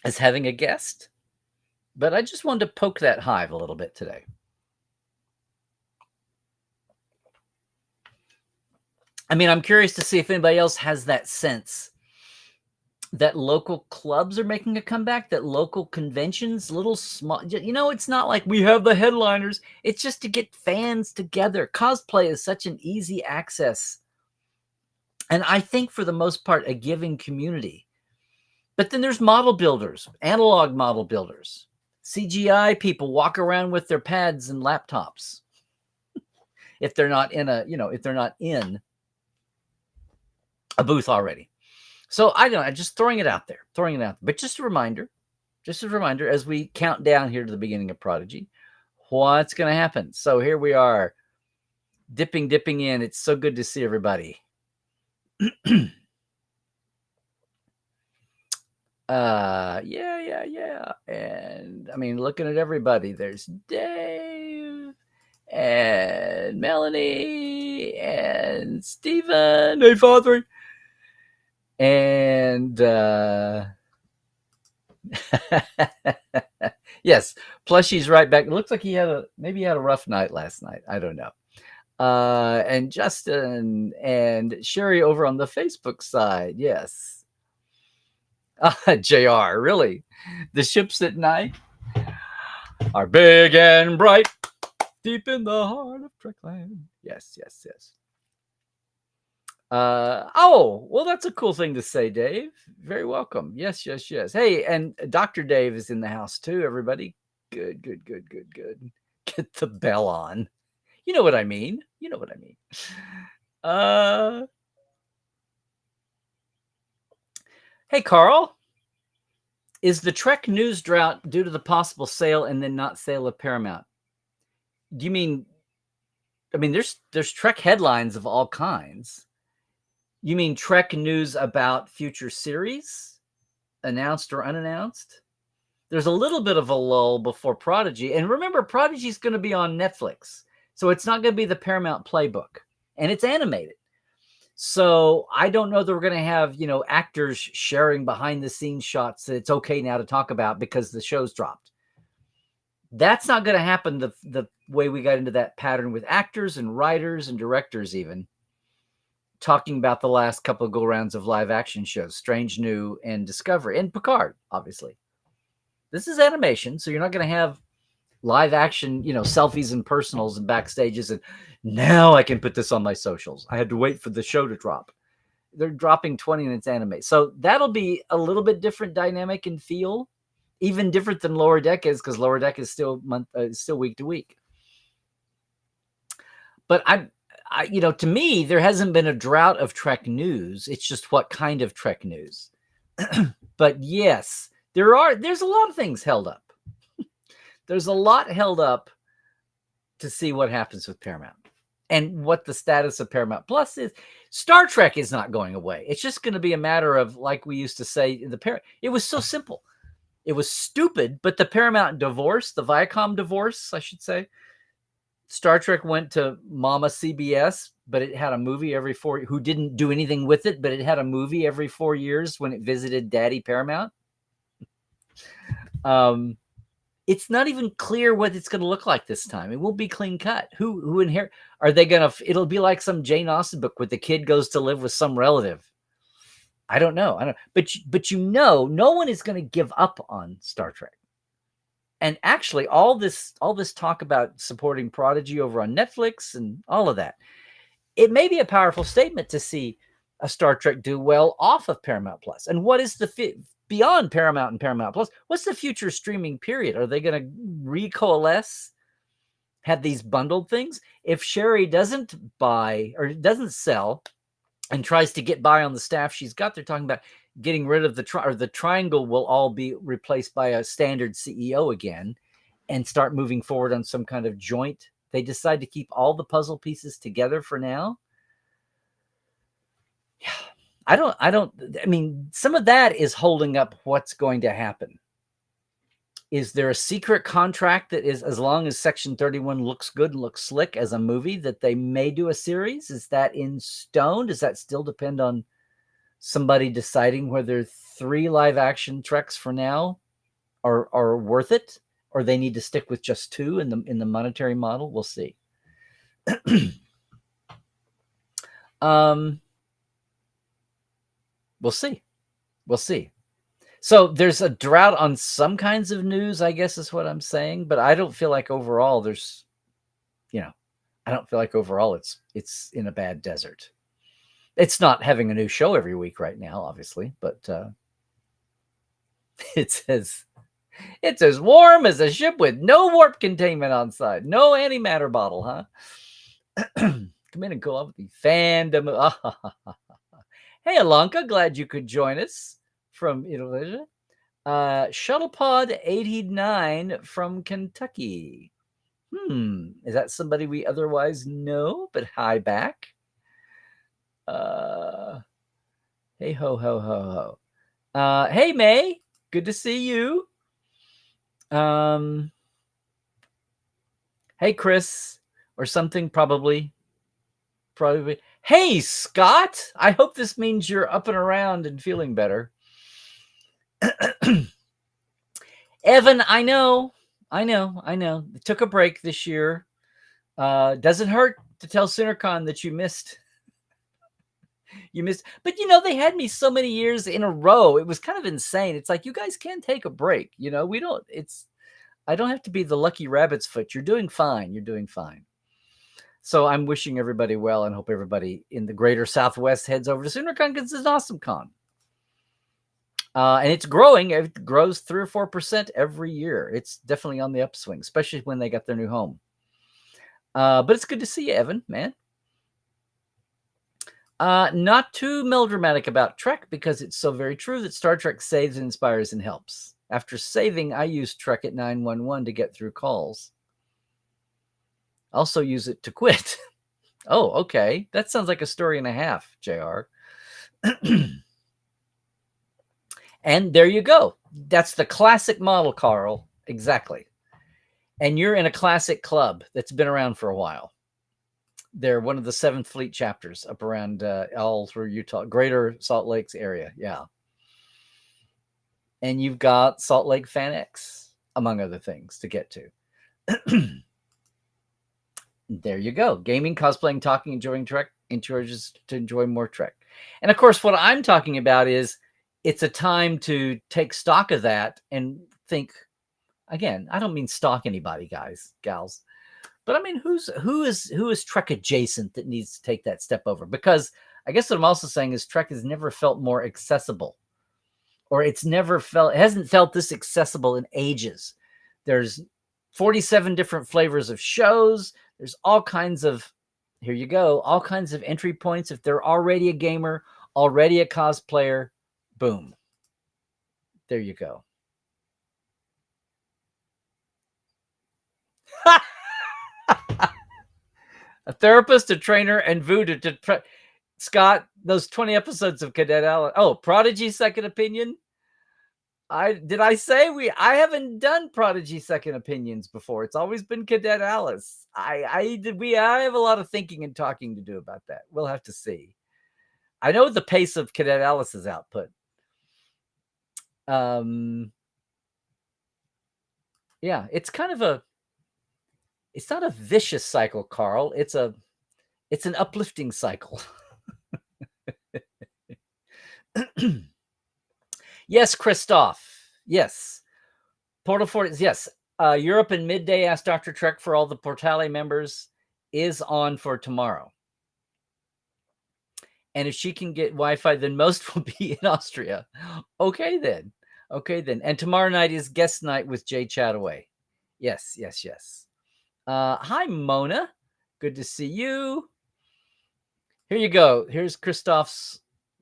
as having a guest, but I just wanted to poke that hive a little bit today. I mean, I'm curious to see if anybody else has that sense that local clubs are making a comeback, that local conventions, little small, you know, it's not like we have the headliners. It's just to get fans together. Cosplay is such an easy access. And I think for the most part, a giving community. But then there's model builders, analog model builders. CGI people walk around with their pads and laptops. if they're not in a, if they're not in a booth already. So I don't know, just throwing it out there. But just a reminder as we count down here to the beginning of Prodigy, what's going to happen. So here we are, dipping in. It's so good to see everybody. Yeah. And I mean, looking at everybody, there's Dave and Melanie and Stephen. Hey, Father. And yes, Plushie's right back. It looks like he had a rough night last night. I don't know. And Justin and Sherry over on the Facebook side. Yes. JR, really? The ships at night are big and bright, deep in the heart of Trekland. Yes. Oh, well, that's a cool thing to say, Dave. Very welcome. Yes. Hey, and Dr. Dave is in the house too, everybody. Good. Get the bell on. You know what I mean. Hey, Carl. Is the Trek news drought due to the possible sale and then not sale of Paramount? Do you mean, there's Trek headlines of all kinds. You mean Trek news about future series, announced or unannounced? There's a little bit of a lull before Prodigy. And remember, Prodigy's going to be on Netflix. So it's not going to be the Paramount playbook. And it's animated. So I don't know that we're going to have, actors sharing behind the scenes shots that it's okay now to talk about because the show's dropped. That's not going to happen the way we got into that pattern with actors and writers and directors even talking about the last couple of go-rounds of live action shows, Strange New and Discovery, and Picard, obviously. This is animation, so you're not going to have live action, selfies and personals and backstages. And now I can put this on my socials. I had to wait for the show to drop. They're dropping 20 and it's anime. So that'll be a little bit different dynamic and feel, even different than Lower Deck is, because Lower Deck is still week to week. But I, to me, there hasn't been a drought of Trek news. It's just what kind of Trek news. But yes, there's a lot of things held up. There's a lot held up to see what happens with Paramount and what the status of Paramount Plus is. Star Trek is not going away. It's just going to be a matter of, like we used to say, it was so simple. It was stupid, but the Paramount divorce, the Viacom divorce, I should say, Star Trek went to Mama CBS, but it had a movie every 4 years, who didn't do anything with it, but it had a movie every 4 years when it visited Daddy Paramount. It's not even clear what it's going to look like this time. It won't be clean cut. Who inherit? Are they going to? It'll be like some Jane Austen book where the kid goes to live with some relative. I don't know. But no one is going to give up on Star Trek. And actually, all this talk about supporting Prodigy over on Netflix and all of that, it may be a powerful statement to see a Star Trek do well off of Paramount Plus. And what is the beyond Paramount and Paramount Plus? What's the future streaming period? Are they going to recoalesce, have these bundled things? If Sherry doesn't buy or doesn't sell and tries to get by on the staff she's got, they're talking about getting rid of the triangle will all be replaced by a standard CEO again and start moving forward on some kind of joint. They decide to keep all the puzzle pieces together for now. Yeah. I mean, some of that is holding up what's going to happen. Is there a secret contract that is, as long as Section 31 looks good, looks slick as a movie, that they may do a series? Is that in stone? Does that still depend on somebody deciding whether 3 live action Treks for now are worth it, or they need to stick with just 2 in the monetary model? We'll see. We'll see. So there's a drought on some kinds of news, I guess is what I'm saying. But I don't feel like overall it's in a bad desert. It's not having a new show every week right now, obviously, but it's as warm as a ship with no warp containment on side, no antimatter bottle, huh? Come in and go off with the fandom. Hey, Alanka, glad you could join us from Indonesia. Shuttlepod 89 from Kentucky. Is that somebody we otherwise know? But hi back. Hey ho ho ho ho. Hey May, good to see you. Hey Chris, or something probably. Hey Scott, I hope this means you're up and around and feeling better. Evan, I know. Took a break this year. Doesn't hurt to tell SoonerCon that you missed. But they had me so many years in a row. It was kind of insane. It's like, you guys can take a break. I don't have to be the lucky rabbit's foot. You're doing fine. So I'm wishing everybody well and hope everybody in the greater Southwest heads over to SoonerCon because it's an awesome con. And it's growing. It grows 3 or 4% every year. It's definitely on the upswing, especially when they got their new home. But it's good to see you, Evan, man. Not too melodramatic about Trek because it's so very true that Star Trek saves, inspires, and helps. After saving, I use Trek at 911 to get through calls. Also use it to quit. Oh, okay. That sounds like a story and a half, JR. And there you go. That's the classic model, Carl. Exactly. And you're in a classic club that's been around for a while. They're one of the 7th Fleet chapters up around all through Utah, greater Salt Lakes area. Yeah. And you've got Salt Lake Fan X, among other things, to get to. There you go. Gaming, cosplaying, talking, enjoying Trek, encourages to enjoy more Trek. And of course, what I'm talking about is it's a time to take stock of that and think, again, I don't mean stalk anybody, guys, gals, but I mean, who is Trek adjacent that needs to take that step over? Because I guess what I'm also saying is Trek has never felt more accessible, or it hasn't felt this accessible in ages. There's 47 different flavors of shows. There's all kinds of entry points. If they're already a gamer, already a cosplayer, boom. There you go. A therapist, a trainer, and voodoo to Scott, those 20 episodes of Cadet Alice. Oh, Prodigy Second Opinion. I haven't done Prodigy Second Opinions before. It's always been Cadet Alice. I have a lot of thinking and talking to do about that. We'll have to see. I know the pace of Cadet Alice's output. Yeah, it's not a vicious cycle, Carl. It's an uplifting cycle. Yes, Christoph. Yes. Portal 40. Yes. Europe and Midday Ask Dr. Trek for all the Portale members is on for tomorrow. And if she can get Wi-Fi, then most will be in Austria. Okay, then. And tomorrow night is guest night with Jay Chataway. Yes. Hi, Mona. Good to see you. Here you go. Here's Christoph's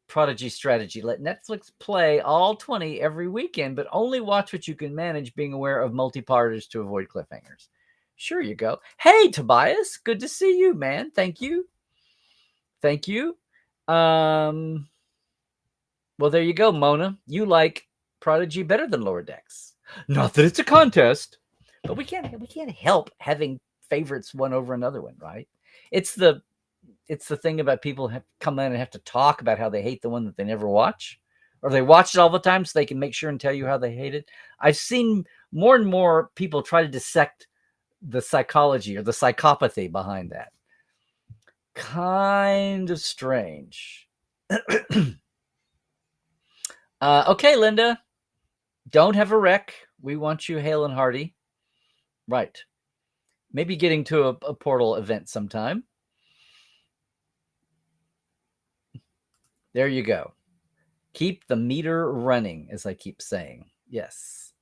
Prodigy strategy. Let Netflix play all 20 every weekend, but only watch what you can manage, being aware of multi-parters to avoid cliffhangers. Sure you go. Hey, Tobias. Good to see you, man. Thank you. Well, there you go, Mona. You like Prodigy better than Lower Decks. Not that it's a contest, but we can't help having favorites one over another one, right? It's the thing about people come in and have to talk about how they hate the one that they never watch, or they watch it all the time so they can make sure and tell you how they hate it. I've seen more and more people try to dissect the psychology or the psychopathy behind that. Kind of strange. Okay, Linda. Don't have a wreck. We want you hale and hearty. Right. Maybe getting to a portal event sometime. There you go. Keep the meter running, as I keep saying. Yes.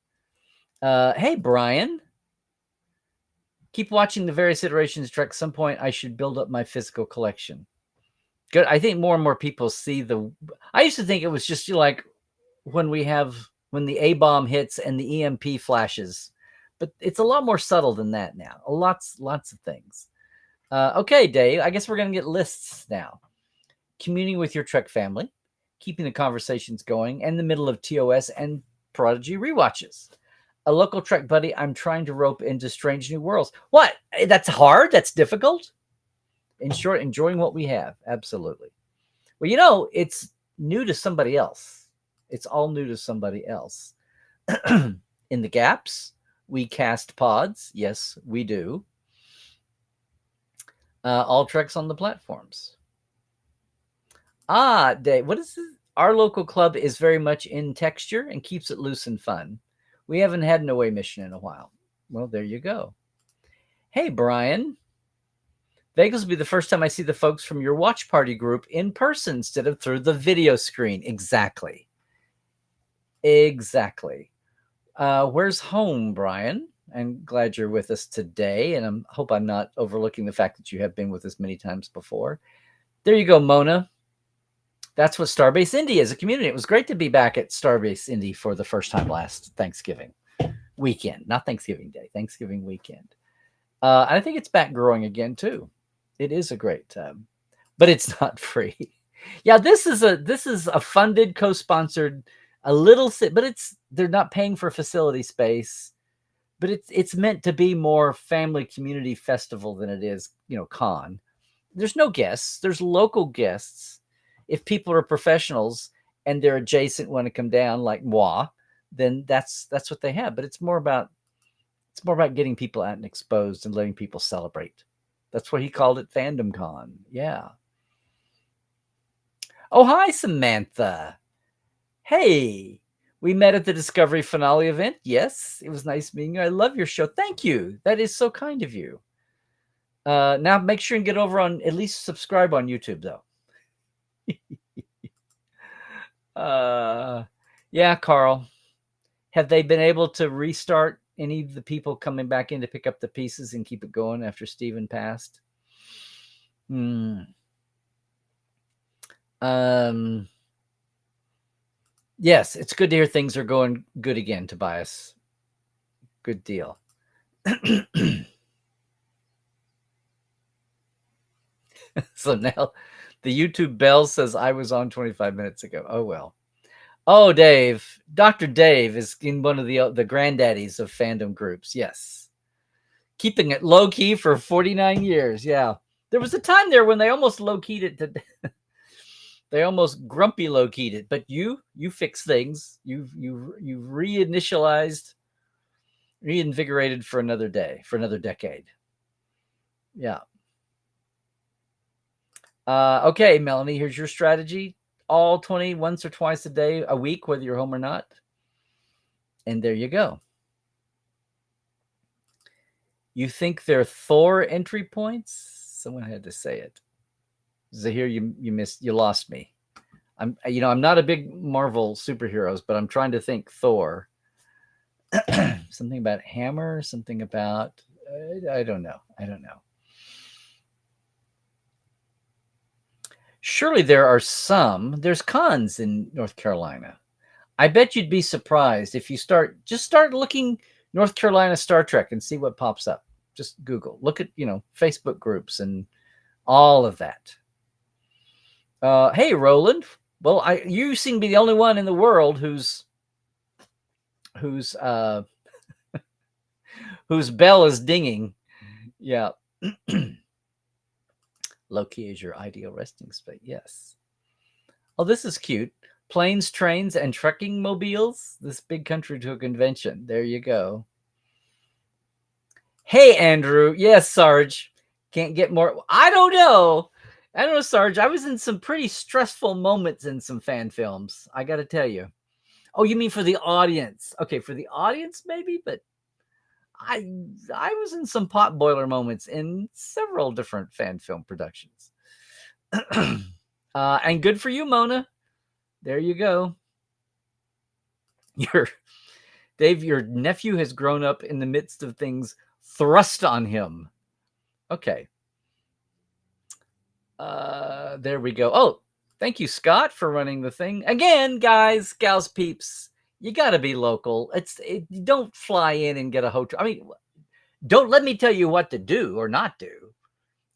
Hey, Brian. Keep watching the various iterations of Trek. At some point, I should build up my physical collection. Good. I think more and more people see the. I used to think it was just like when the A bomb hits and the EMP flashes, but it's a lot more subtle than that now. Lots of things. Okay, Dave. I guess we're gonna get lists now. Communing with your Trek family, keeping the conversations going, and in the middle of TOS and Prodigy rewatches. A local Trek buddy I'm trying to rope into Strange New Worlds. What? That's hard? That's difficult? In short, enjoying what we have. Absolutely. Well, it's new to somebody else. It's all new to somebody else. In the gaps, we cast pods. Yes, we do. All Treks on the platforms. Dave, what is this? Our local club is very much in texture and keeps it loose and fun. We haven't had an away mission in a while. Well, there you go. Hey, Brian. Vegas will be the first time I see the folks from your watch party group in person instead of through the video screen. Exactly. Where's home, Brian? I'm glad you're with us today, and I hope I'm not overlooking the fact that you have been with us many times before. There you go, Mona. That's what Starbase Indy is, a community. It was great to be back at Starbase Indy for the first time last Thanksgiving weekend, not Thanksgiving Day, Thanksgiving weekend. I think it's back growing again too. It is a great time, but it's not free. Yeah, this is a funded, co-sponsored, but they're not paying for facility space, but it's meant to be more family community festival than it is, con. There's no guests. There's local guests. If people are professionals and they're adjacent want to come down like moi, then that's what they have. But it's more about getting people out and exposed and letting people celebrate. That's what he called it, Fandom Con. Yeah. Oh, hi, Samantha. Hey, we met at the Discovery finale event. Yes, it was nice meeting you. I love your show. Thank you. That is so kind of you. Now make sure and get over on, at least subscribe on YouTube, though. Yeah, Carl. Have they been able to restart any of the people coming back in to pick up the pieces and keep it going after Steven passed? Yes, it's good to hear things are going good again, Tobias. Good deal. So now the YouTube bell says I was on 25 minutes ago. Oh, well. Oh, Dave. Dr. Dave is in one of the granddaddies of fandom groups. Yes. Keeping it low key for 49 years. Yeah. There was a time there when they almost low keyed it. They almost grumpy low keyed it. But you fix things. You've reinvigorated for another day, for another decade. Yeah. Okay, Melanie, here's your strategy. All 20 once or twice a day, a week, whether you're home or not. And there you go. You think they're Thor entry points? Someone had to say it. Zahir, you lost me. I'm not a big Marvel superheroes, but I'm trying to think Thor. Something about hammer, something about I don't know. Surely there's cons in North Carolina. I bet you'd be surprised if you start looking North Carolina Star Trek and see what pops up. Just Google, look at, Facebook groups and all of that. Hey, Roland. Well, you seem to be the only one in the world whose bell is dinging. Yeah. Low-key is your ideal resting space. Yes. Oh, this is cute. Planes, trains, and trekking mobiles. This big country to a convention. There you go. Hey, Andrew. Yes, Sarge. Can't get more. I don't know, Sarge. I was in some pretty stressful moments in some fan films. I got to tell you. Oh, you mean for the audience? Okay, for the audience, maybe, but I was in some pot boiler moments in several different fan film productions. And good for you, Mona. There you go. Dave, your nephew has grown up in the midst of things thrust on him. Okay. There we go. Oh, thank you, Scott, for running the thing. Again, guys, gals, peeps, you got to be local. Don't fly in and get a hotel. I mean, don't let me tell you what to do or not do.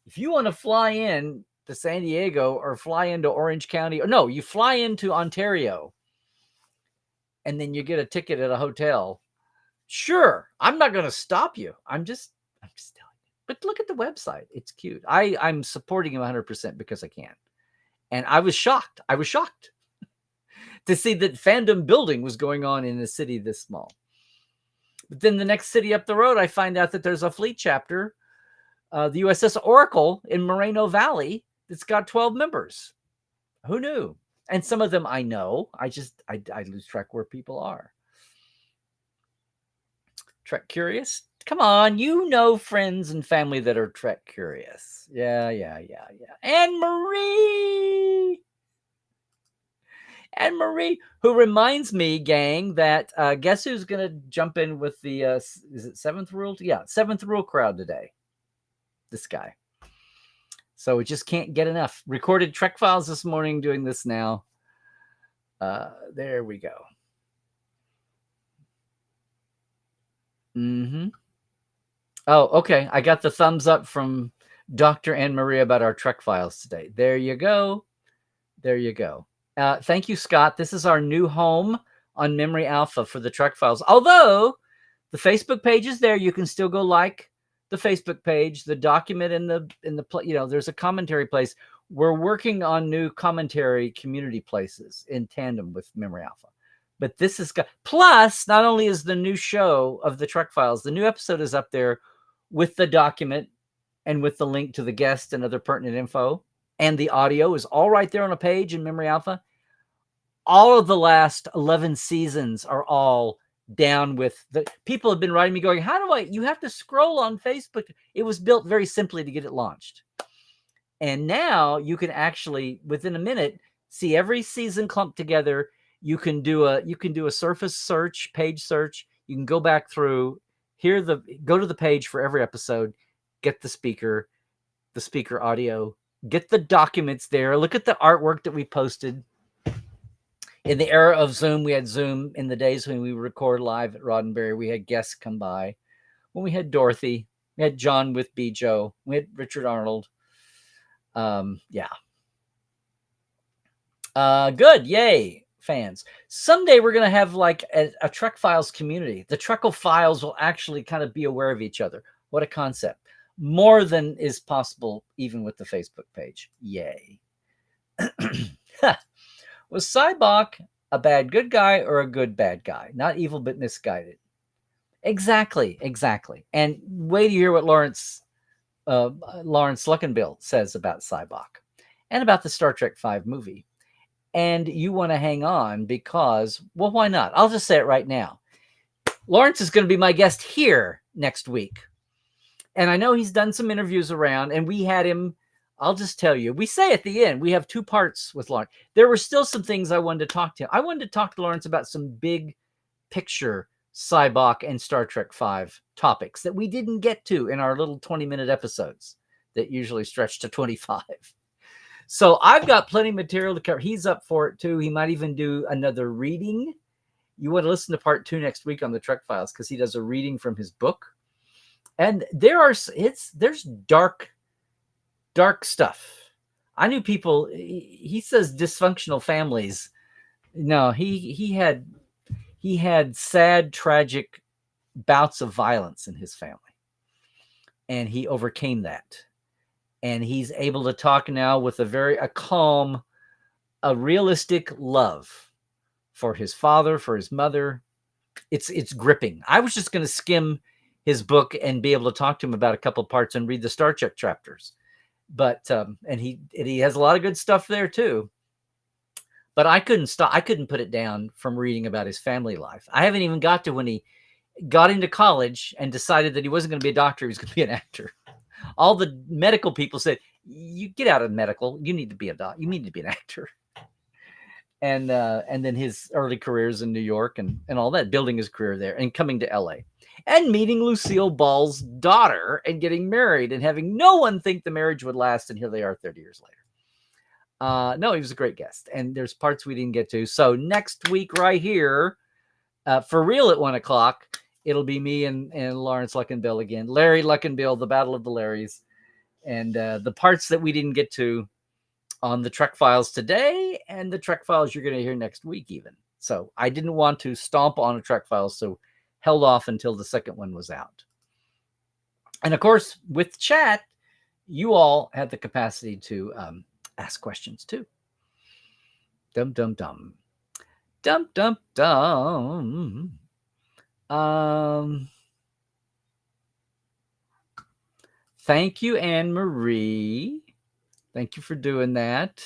If you want to fly in to San Diego or fly into Orange County, or no, you fly into Ontario and then you get a ticket at a hotel. Sure, I'm not going to stop you. I'm just telling you. But look at the website. It's cute. I'm supporting him 100% because I can. And I was shocked. I was shocked to see that fandom building was going on in a city this small. But then the next city up the road, I find out that there's a fleet chapter, the USS Oracle in Moreno Valley, that's got 12 members. Who knew? And some of them I know. I lose track where people are. Trek curious? Come on, you know friends and family that are Trek curious. Yeah. Anne Marie, who reminds me, gang, that guess who's going to jump in with the, is it Seventh Rule? Yeah, Seventh Rule crowd today. This guy. So we just can't get enough. Recorded Trek Files this morning, doing this now. There we go. Oh, okay. I got the thumbs up from Dr. Anne Marie about our Trek Files today. There you go. Thank you, Scott. This is our new home on Memory Alpha for the Trek Files. Although the Facebook page is there, you can still go like the Facebook page, the document in the there's a commentary place. We're working on new commentary community places in tandem with Memory Alpha. But this is plus, not only is the new show of the Trek Files, the new episode is up there with the document and with the link to the guest and other pertinent info. And the audio is all right there on a page in Memory Alpha. All of the last 11 seasons are all down with the people have been writing me going, you have to scroll on Facebook. It was built very simply to get it launched. And now you can actually, within a minute, see every season clumped together. You can do a surface search, page search. You can go back through, go to the page for every episode, get the speaker audio, get the documents there. Look at the artwork that we posted. In the era of Zoom, we had Zoom in the days when we would record live at Roddenberry. We had guests come by. When we had Dorothy, we had John with Joe. We had Richard Arnold. Good. Yay, fans. Someday we're going to have like a Trek Files community. The Treckle Files will actually kind of be aware of each other. What a concept. More than is possible even with the Facebook page. Yay. Was Sybok a bad good guy or a good bad guy? Not evil, but misguided. Exactly. And wait to hear what Lawrence Luckenbill says about Sybok and about the Star Trek V movie. And you want to hang on because, well, why not? I'll just say it right now. Lawrence is going to be my guest here next week. And I know he's done some interviews around, and we had him. I'll just tell you, we say at the end, we have two parts with Lawrence. There were still some things I wanted to talk to him. I wanted to talk to Lawrence about some big picture Sybok and Star Trek V topics that we didn't get to in our little 20-minute episodes that usually stretch to 25. So I've got plenty of material to cover. He's up for it too. He might even do another reading. You want to listen to part 2 next week on the Trek Files because he does a reading from his book. And there's dark stuff. I knew people. He says dysfunctional families. No, he had sad, tragic bouts of violence in his family, and he overcame that. And he's able to talk now with a calm, a realistic love for his father, for his mother. It's gripping. I was just going to skim his book and be able to talk to him about a couple parts and read the Star Trek chapters. But and he has a lot of good stuff there too. But I couldn't stop. I couldn't put it down from reading about his family life. I haven't even got to when he got into college and decided that he wasn't going to be a doctor. He was going to be an actor. All the medical people said, "You get out of medical. You need to be a doctor. You need to be an actor." and then his early careers in New York and all that, building his career there and coming to LA and meeting Lucille Ball's daughter and getting married and having no one think the marriage would last. And here they are 30 years later. No, he was a great guest, and there's parts we didn't get to. So next week right here, for real at 1:00, it'll be me and Lawrence Luckenbill again. Larry Luckenbill, the Battle of the Larrys. And the parts that we didn't get to on the Trek Files today and the Trek Files you're going to hear next week even. So I didn't want to stomp on a Trek Files, so held off until the second one was out. And of course, with chat, you all had the capacity to ask questions too. Dum, dum, dum. Dum, dum, dum. Thank you, Anne Marie. Thank you for doing that.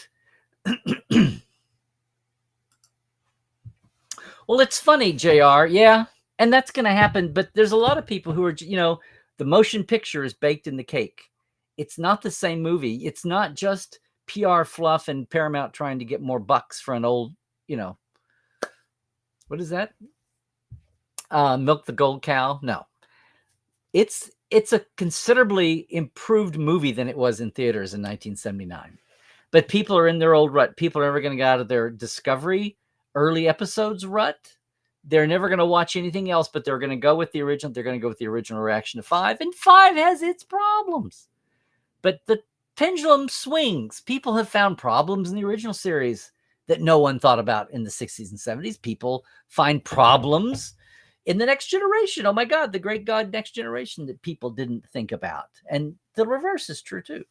Well, it's funny, JR. Yeah, and that's going to happen. But there's a lot of people who are, the motion picture is baked in the cake. It's not the same movie. It's not just PR fluff and Paramount trying to get more bucks for an old, what is that? Milk the Gold Cow? No. It's a considerably improved movie than it was in theaters in 1979. But people are in their old rut. People are never going to get out of their Discovery early episodes rut. They're never going to watch anything else, but they're going to go with the original. They're going to go with the original reaction to 5. And 5 has its problems. But the pendulum swings. People have found problems in the original series that no one thought about in the 60s and 70s. People find problems in the Next Generation. Oh my God, the great God Next Generation that people didn't think about. And the reverse is true too.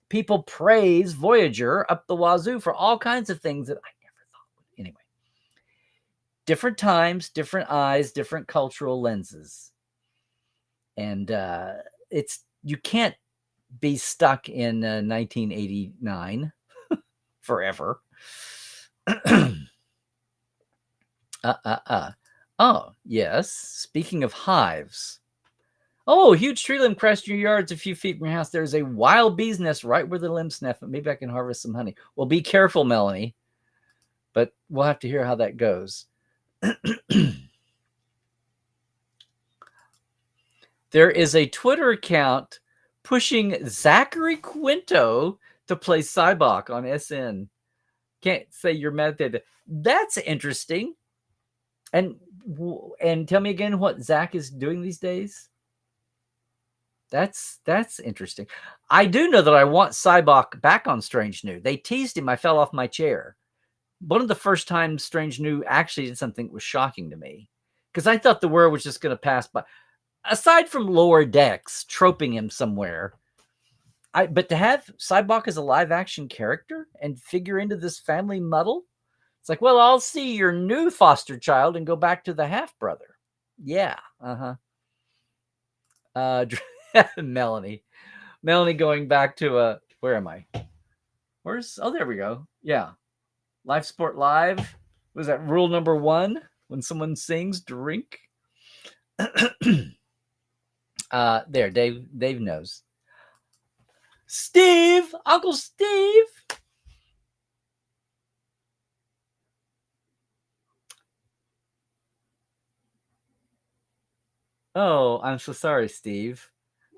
People praise Voyager up the wazoo for all kinds of things that I never thought would. Anyway, different times, different eyes, different cultural lenses. And you can't be stuck in 1989 forever. Oh, yes. Speaking of hives. Oh, huge tree limb crashed in your yards a few feet from your house. There's a wild bee's nest right where the limb sniff. Maybe I can harvest some honey. Well, be careful, Melanie. But we'll have to hear how that goes. There is a Twitter account pushing Zachary Quinto to play Cybok on SN. Can't say you're mad at that. That's interesting. And tell me again what Zach is doing these days. That's interesting. I do know that I want Cybok back on Strange New. They teased him. I fell off my chair. One of the first times Strange New actually did something that was shocking to me, because I thought the world was just going to pass by. Aside from Lower Decks troping him somewhere, but to have Cybok as a live action character and figure into this family muddle, it's like, well, I'll see your new foster child and go back to the half brother. Yeah. Melanie going back to where am I? There we go. Yeah. Live Sport Live. Was that rule number 1? When someone sings, drink. There, Dave knows. Steve, Uncle Steve. Oh, I'm so sorry, Steve.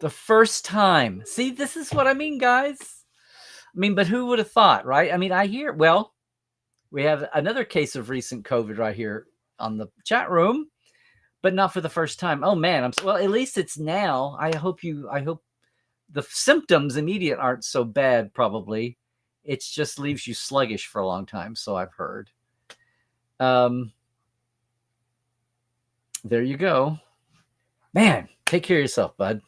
The first time. See, this is what I mean, guys. I mean, but who would have thought, right? I mean, we have another case of recent COVID right here on the chat room, but not for the first time. Oh man, well, at least it's now. I hope the symptoms immediate aren't so bad, probably. It just leaves you sluggish for a long time, so I've heard. There you go. Man, take care of yourself, bud.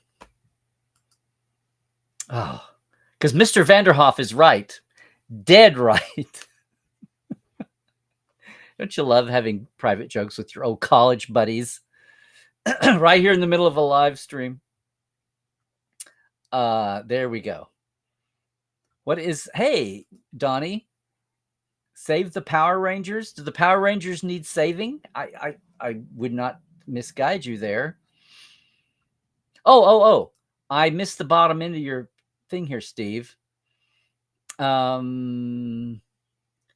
Oh, because Mr. Vanderhoff is right. Dead right. Don't you love having private jokes with your old college buddies? Right here in the middle of a live stream. There we go. Hey, Donnie, save the Power Rangers? Do the Power Rangers need saving? I would not misguide you there. Oh. I missed the bottom end of your thing here, Steve.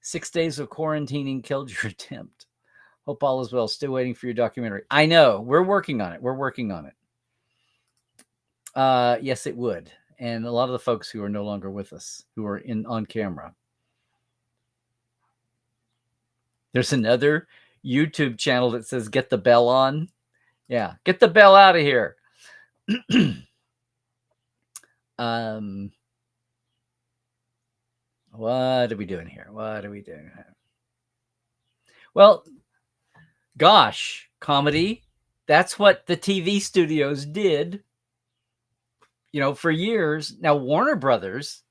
6 days of quarantining killed your attempt. Hope all is well. Still waiting for your documentary. I know. We're working on it. Yes, it would. And a lot of the folks who are no longer with us, who are on camera. There's another YouTube channel that says "Get the bell on." Yeah, get the bell out of here. What are we doing here? Well, gosh, comedy. That's what the TV studios did, for years. Now, Warner Brothers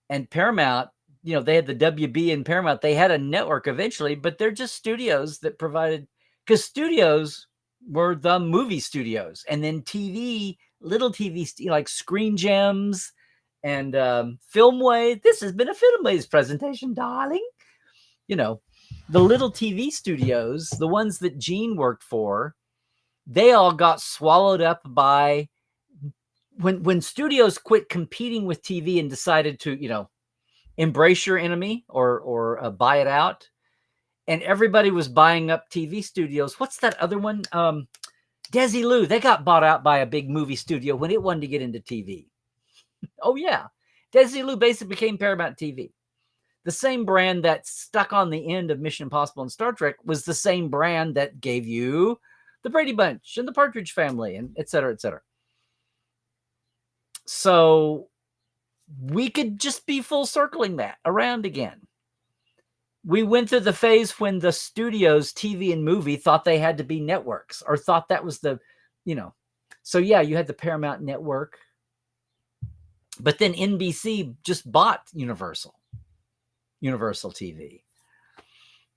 and Paramount, they had the WB and Paramount. They had a network eventually, but they're just studios that provided, because studios were the movie studios. And then TV, little TV, like Screen Gems and Filmway. This has been a Filmway's presentation, darling. The little TV studios, the ones that Gene worked for, they all got swallowed up by when studios quit competing with TV and decided to, embrace your enemy or buy it out. And everybody was buying up TV studios. What's that other one? Desilu. They got bought out by a big movie studio when it wanted to get into TV. Oh, yeah. Desilu basically became Paramount TV. The same brand that stuck on the end of Mission Impossible and Star Trek was the same brand that gave you the Brady Bunch and the Partridge Family and et cetera, et cetera. So we could just be full circling that around again. We went through the phase when the studios, TV and movie, thought they had to be networks or thought that was the, So yeah, you had the Paramount Network. But then NBC just bought Universal TV.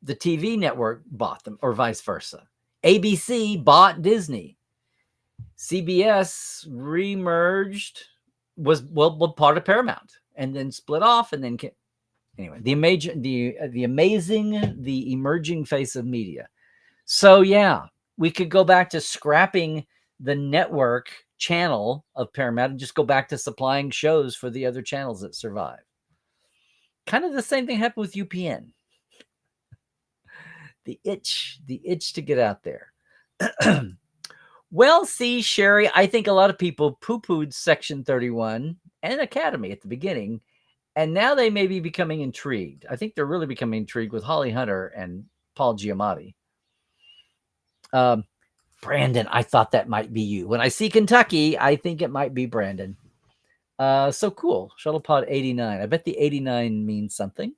The TV network bought them, or vice versa. ABC bought Disney. CBS remerged, was part of Paramount, and then split off, and then anyway, the emerging face of media. So yeah, we could go back to scrapping the network channel of Paramount and just go back to supplying shows for the other channels that survive. Kind of the same thing happened with UPN. The itch to get out there. Well, see, Sherry, I think a lot of people poo-pooed Section 31 and Academy at the beginning, and now they may be becoming intrigued. I think they're really becoming intrigued with Holly Hunter and Paul Giamatti. Brandon, I thought that might be you. When I see Kentucky, I think it might be Brandon. So cool. Shuttlepod 89. I bet the 89 means something.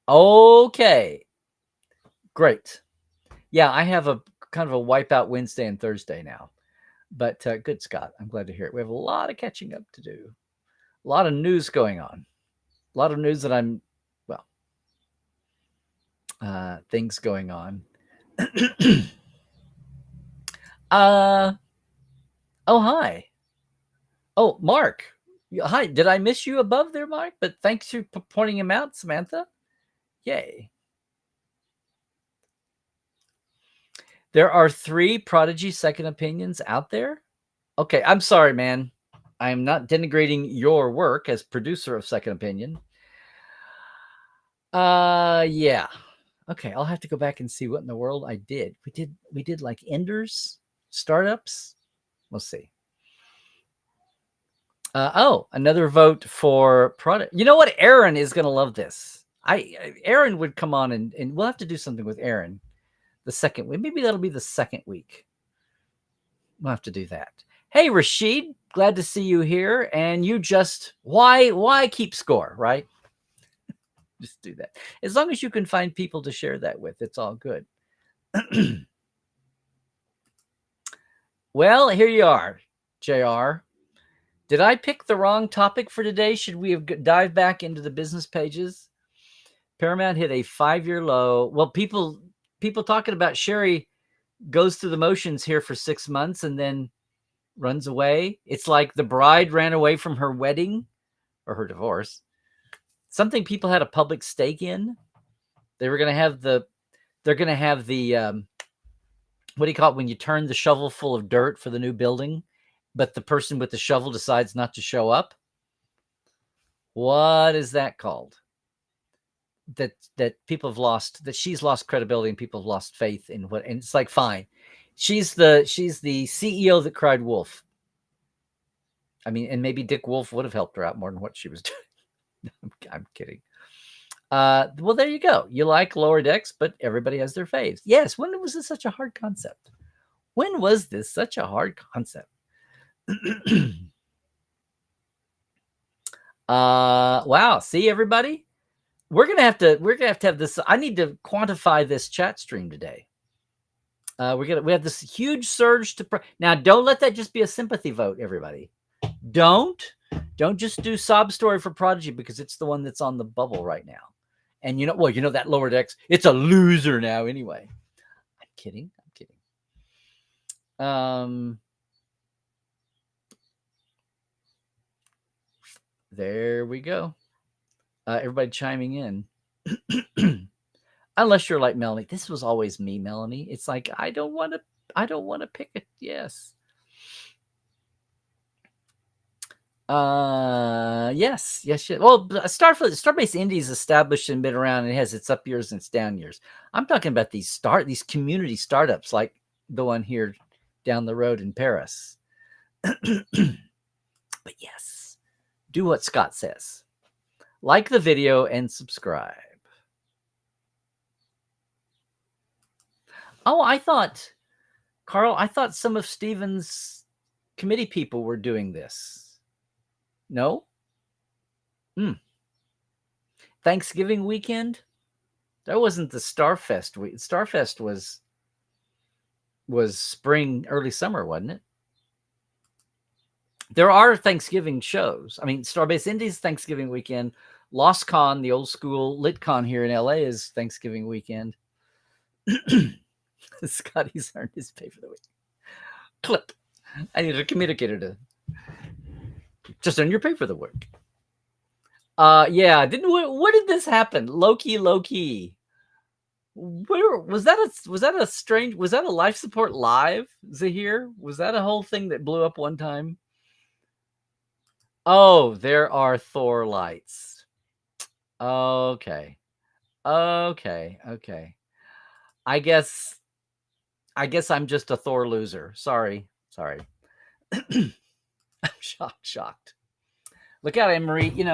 Okay. Great. Yeah, I have a kind of a wipeout Wednesday and Thursday now. But good, Scott. I'm glad to hear it. We have a lot of catching up to do. A lot of news going on. A lot of news that things going on. Oh, hi. Oh, Mark. Hi. Did I miss you above there, Mark? But thanks for pointing him out, Samantha. Yay. There are 3 Prodigy second opinions out there. Okay, I'm sorry, man. I am not denigrating your work as producer of Second Opinion. Yeah. Okay, I'll have to go back and see what in the world I did. We did like Enders, startups. We'll see. Another vote for product. You know what? Aaron is going to love this. Aaron would come on and we'll have to do something with Aaron the second week. Maybe that'll be the second week. We'll have to do that. Hey, Rashid, glad to see you here. And you just, why keep score, right? Just do that. As long as you can find people to share that with, it's all good. Well, here you are, JR. Did I pick the wrong topic for today? Should we have dived back into the business pages? Paramount hit a 5-year low. Well, people talking about Sherry goes through the motions here for 6 months and then runs away. It's like the bride ran away from her wedding or her divorce. Something people had a public stake in. They're going to have the what do you call it when you turn the shovel full of dirt for the new building, but the person with the shovel decides not to show up? What is that called? That people have lost, that she's lost credibility and people have lost faith in what, and it's like, fine. She's the CEO that cried wolf. I mean, and maybe Dick Wolf would have helped her out more than what she was doing. I'm kidding. Well, there you go. You like Lower Decks, but everybody has their faves. Yes. When was this such a hard concept? When was this such a hard concept? Wow. See, everybody, we're gonna have to have this. I need to quantify this chat stream today. We have this huge surge to now. Don't let that just be a sympathy vote, everybody. Don't just do sob story for Prodigy because it's the one that's on the bubble right now. And that Lower Decks, it's a loser now anyway. I'm kidding. There we go. Everybody chiming in. Unless you're like Melanie. This was always me, Melanie. It's like, I don't want to pick it. Yes. Yes. Well, Starbase Indies established and been around, and it has its up years and its down years. I'm talking about these community startups like the one here down the road in Paris. But yes, do what Scott says. Like the video and subscribe. Oh, Carl, I thought some of Steven's committee people were doing this. No? Thanksgiving weekend? That wasn't the Starfest week. Starfest was spring, early summer, wasn't it? There are Thanksgiving shows. I mean, Starbase Indies Thanksgiving weekend. Lost Con, the old school LitCon here in LA, is Thanksgiving weekend. Scotty's earned his pay for the week. Clip. I need a communicator to just earn your pay for the work. Yeah. What did this happen? Low key. Where was that? Was that a life support live, Zahir? Was that a whole thing that blew up one time? Oh, there are Thor lights. Okay. I guess I'm just a Thor loser. Sorry. I'm shocked. Look out, Anne-Marie.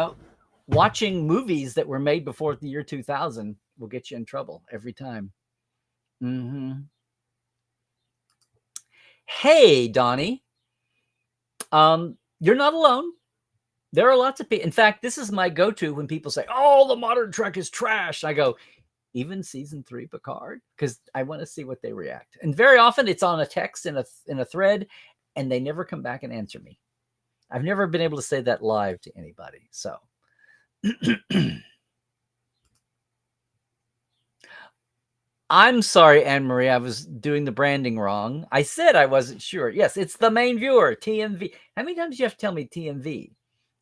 Watching movies that were made before the year 2000 will get you in trouble every time. Hey, Donnie. You're not alone. There are lots of people. In fact, this is my go-to when people say, "Oh, the modern Trek is trash." I go, even season 3 Picard, because I want to see what they react. And very often it's on a text in a thread, and they never come back and answer me. I've never been able to say that live to anybody. So I'm sorry, Anne-Marie, I was doing the branding wrong. I said I wasn't sure. Yes, it's the main viewer, TMV. How many times do you have to tell me TMV?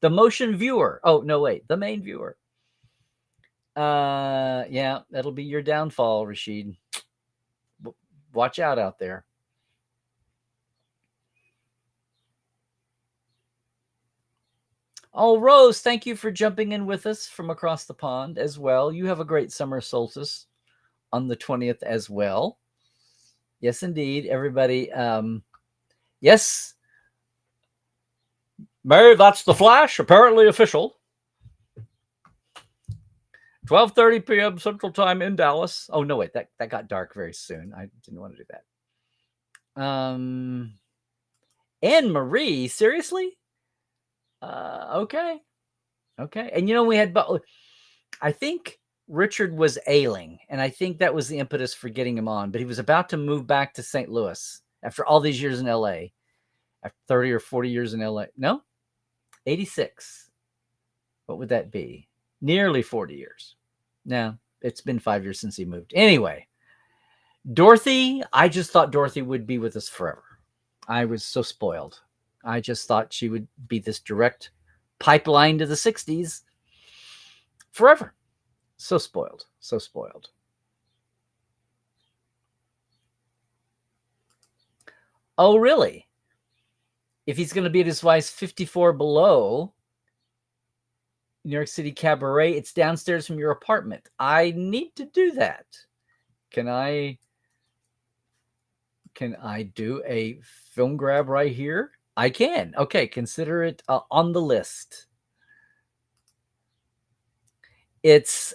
The motion viewer. Oh, no, wait, the main viewer. Yeah, that'll be your downfall, Rashid. Watch out there. Oh, Rose, thank you for jumping in with us from across the pond as well. You have a great summer solstice on the 20th as well. Yes, indeed, everybody. Yes. Mary, that's the Flash, apparently official. 12:30 p.m. Central Time in Dallas. Oh, no, wait, that got dark very soon. I didn't want to do that. Anne-Marie, seriously? Okay. And we had, I think Richard was ailing, and I think that was the impetus for getting him on, but he was about to move back to St. Louis after all these years in LA, after 30 or 40 years in LA. No, 86. What would that be? Nearly 40 years. No, it's been 5 years since he moved. Anyway, Dorothy, I just thought Dorothy would be with us forever. I was so spoiled. I just thought she would be this direct pipeline to the 60s forever. So spoiled. Oh, really? If he's going to be at his wife's 54 below, New York City Cabaret. It's downstairs from your apartment. I need to do that. Can I do a film grab right here? I can. Okay, consider it on the list. It's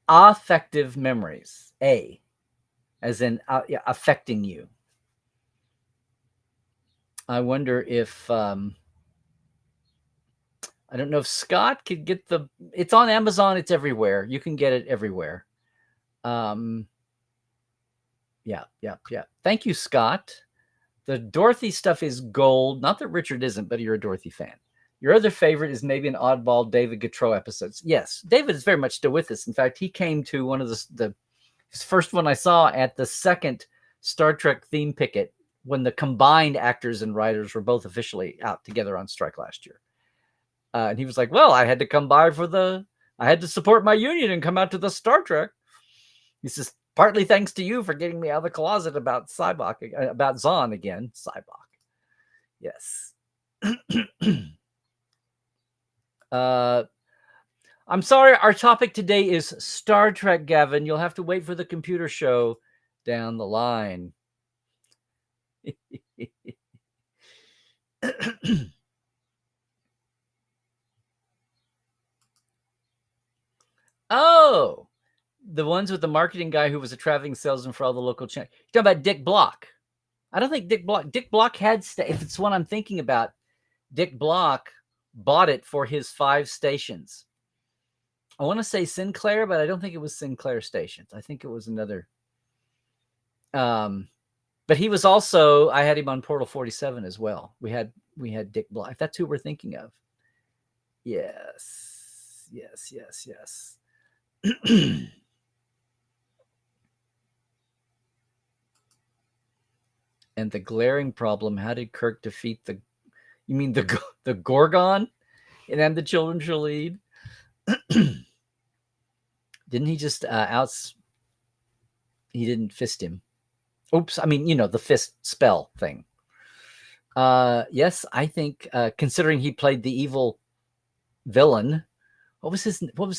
affective memories. A, as in affecting you. I wonder if I don't know if Scott could get the. It's on Amazon. It's everywhere. You can get it everywhere. Yeah. Thank you, Scott. The Dorothy stuff is gold. Not that Richard isn't, but you're a Dorothy fan. Your other favorite is maybe an oddball David Gautreaux episodes. Yes, David is very much still with us. In fact, he came to one of his first one I saw at the second Star Trek theme picket when the combined actors and writers were both officially out together on strike last year. And he was like, well, I had to come by I had to support my union and come out to the Star Trek. He says, partly thanks to you for getting me out of the closet about about Zahn again. Cybok. Yes. I'm sorry. Our topic today is Star Trek, Gavin. You'll have to wait for the computer show down the line. Oh, the ones with the marketing guy who was a traveling salesman for all the local channels. You're talking about Dick Block. I don't think Dick Block had, if it's one I'm thinking about, Dick Block bought it for his 5 stations. I want to say Sinclair, but I don't think it was Sinclair stations. I think it was another. But he was also, I had him on Portal 47 as well. We had Dick Block. That's who we're thinking of. Yes. And the glaring problem, how did Kirk defeat you mean the Gorgon and then the children shall lead? Didn't he just he didn't fist him. Oops. I mean, the fist spell thing. Yes, I think considering he played the evil villain, what was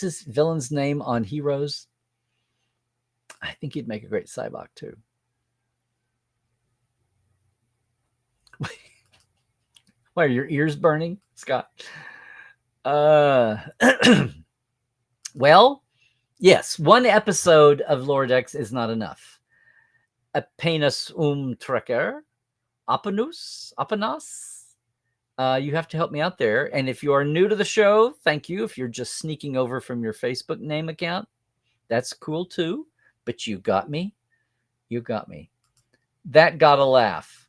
his villain's name on Heroes? I think he'd make a great Cybok too. Why are your ears burning, Scott? Well, yes, one episode of Lower Decks is not enough. Apenas trekker, apenas. You have to help me out there. And if you are new to the show, thank you. If you're just sneaking over from your Facebook name account, that's cool too. But you got me. That got a laugh.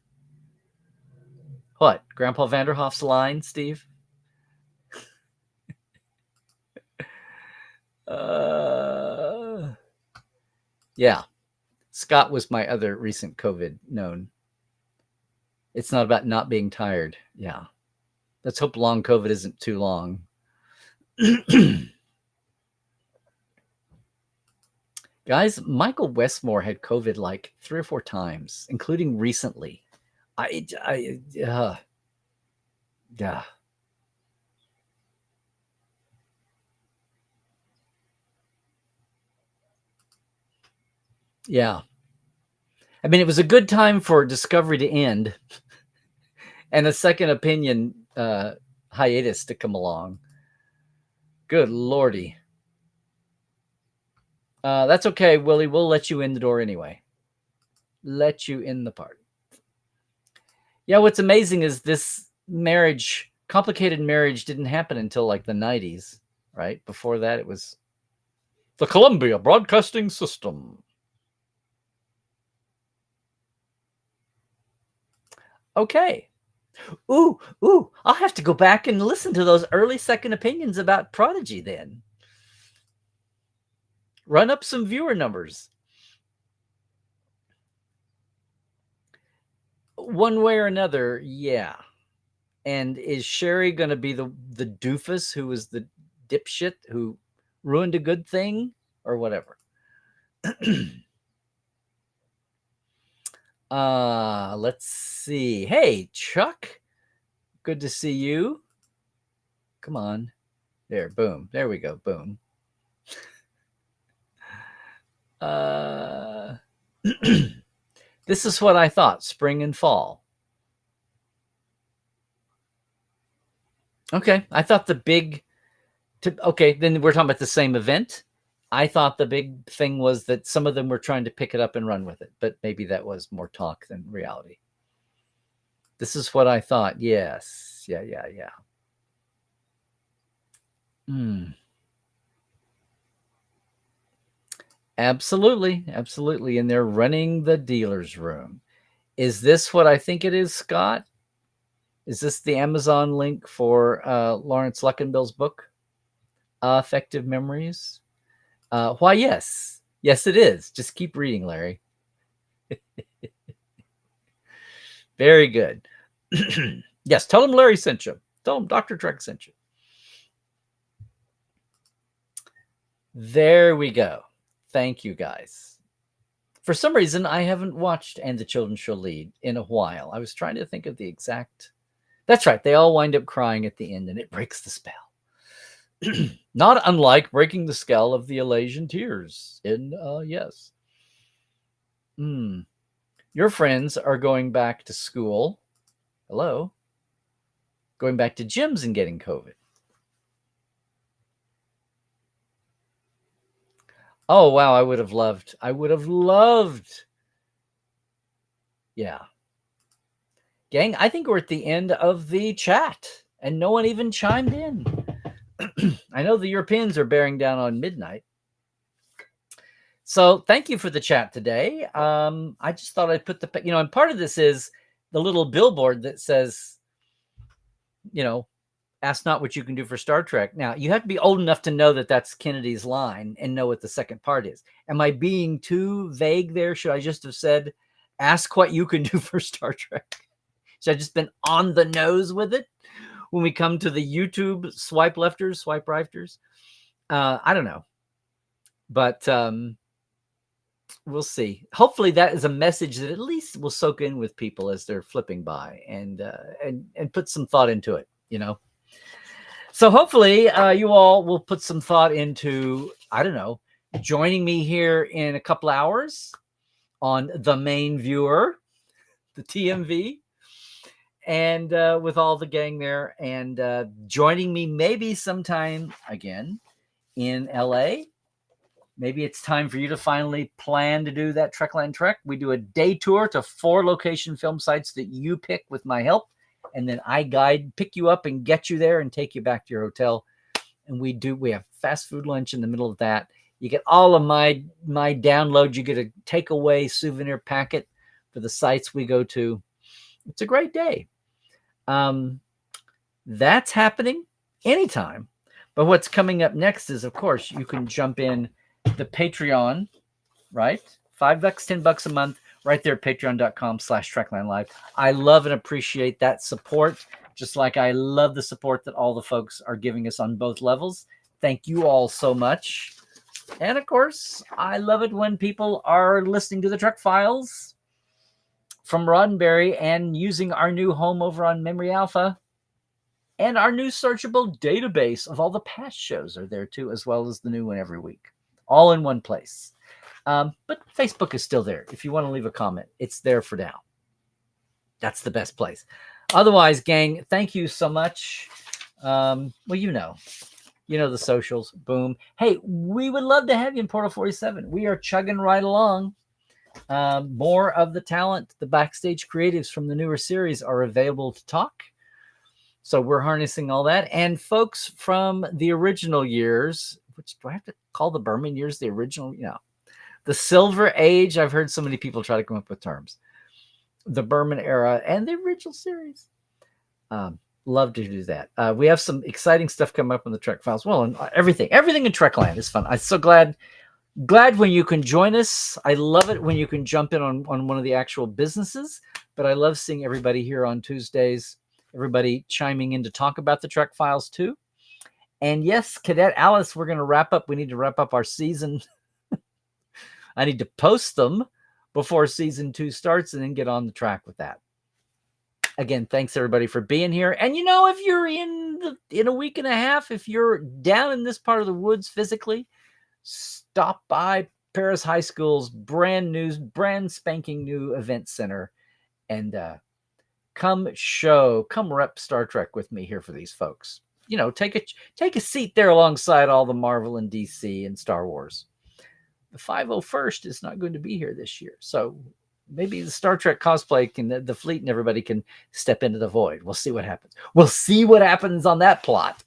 What? Grandpa Vanderhoff's line, Steve? Yeah. Scott was my other recent COVID known. It's not about not being tired. Yeah. Let's hope long COVID isn't too long. Guys, Michael Westmore had COVID like 3 or 4 times, including recently. Yeah. Yeah. I mean, it was a good time for Discovery to end and a second opinion hiatus to come along. Good Lordy. That's okay, Willie. We'll let you in the door anyway. Let you in the party. Yeah, what's amazing is this complicated marriage didn't happen until like the 90s, right? Before that, it was the Columbia Broadcasting System. Okay. Ooh, I'll have to go back and listen to those early second opinions about Prodigy then. Run up some viewer numbers. One way or another, yeah. And is Sherry going to be the doofus who was the dipshit who ruined a good thing or whatever? Let's see. Hey, Chuck. Good to see you. Come on. There, boom. There we go. Boom. This is what I thought, spring and fall. Okay, I thought the big... okay, then we're talking about the same event. I thought the big thing was that some of them were trying to pick it up and run with it, but maybe that was more talk than reality. This is what I thought. Yes. Yeah. Absolutely. And they're running the dealer's room. Is this what I think it is, Scott? Is this the Amazon link for Lawrence Luckenbill's book, Affective Memories? Why, yes. Yes, it is. Just keep reading, Larry. Very good. Yes, tell him Larry sent you. Tell him Dr. Trek sent you. There we go. Thank you, guys. For some reason, I haven't watched And the Children Shall Lead in a while. I was trying to think of the exact... That's right. They all wind up crying at the end, and it breaks the spell. Not unlike breaking the spell of the Elasian tears in yes. Your friends are going back to school. Hello. Going back to gyms and getting COVID. Oh, wow. I would have loved. Yeah. Gang, I think we're at the end of the chat and no one even chimed in. I know the Europeans are bearing down on midnight. So thank you for the chat today. I just thought I'd put the, and part of this is the little billboard that says, ask not what you can do for Star Trek. Now, you have to be old enough to know that that's Kennedy's line and know what the second part is. Am I being too vague there? Should I just have said, ask what you can do for Star Trek? Should I just been on the nose with it when we come to the YouTube swipe lefters, swipe righters? I don't know. But we'll see. Hopefully that is a message that at least will soak in with people as they're flipping by and put some thought into it, So hopefully you all will put some thought into, I don't know, joining me here in a couple hours on the main viewer, the TMV, and with all the gang there, and joining me maybe sometime again in LA. Maybe it's time for you to finally plan to do that Trekland Trek. We do a day tour to 4 location film sites that you pick with my help. And then I pick you up and get you there and take you back to your hotel. And we have fast food lunch in the middle of that. You get all of my download. You get a takeaway souvenir packet for the sites we go to. It's a great day. That's happening anytime. But what's coming up next is, of course, you can jump in the Patreon, right? $5, $10 a month, right there at patreon.com/TreklandLive. I love and appreciate that support, just like I love the support that all the folks are giving us on both levels. Thank you all so much. And of course, I love it when people are listening to the Trek Files from Roddenberry and using our new home over on Memory Alpha. And our new searchable database of all the past shows are there too, as well as the new one every week. All in one place. But Facebook is still there. If you want to leave a comment, it's there for now. That's the best place. Otherwise, gang, thank you so much. Well, you know the socials. Boom. Hey, we would love to have you in Portal 47. We are chugging right along. More of the talent, the backstage creatives from the newer series are available to talk. So we're harnessing all that. And folks from the original years, which do I have to call the Berman years the original? The Silver Age. I've heard so many people try to come up with terms. The Berman era and the original series. Love to do that. We have some exciting stuff coming up on the Trek Files. Well, and everything in Trekland is fun. I'm so glad when you can join us. I love it when you can jump in on one of the actual businesses, but I love seeing everybody here on Tuesdays, everybody chiming in to talk about the Trek Files too. And yes, Cadet Alice, we're going to wrap up. We need to wrap up our season. I need to post them before season 2 starts and then get on the track with that. Again, thanks everybody for being here. And if you're in a week and a half, if you're down in this part of the woods physically, stop by Paris High School's brand spanking new event center, and come rep Star Trek with me here for these folks. Take a seat there alongside all the Marvel and DC and Star Wars. The 501st is not going to be here this year, so maybe the Star Trek cosplay the fleet and everybody can step into the void. We'll see what happens. We'll see what happens on that plot.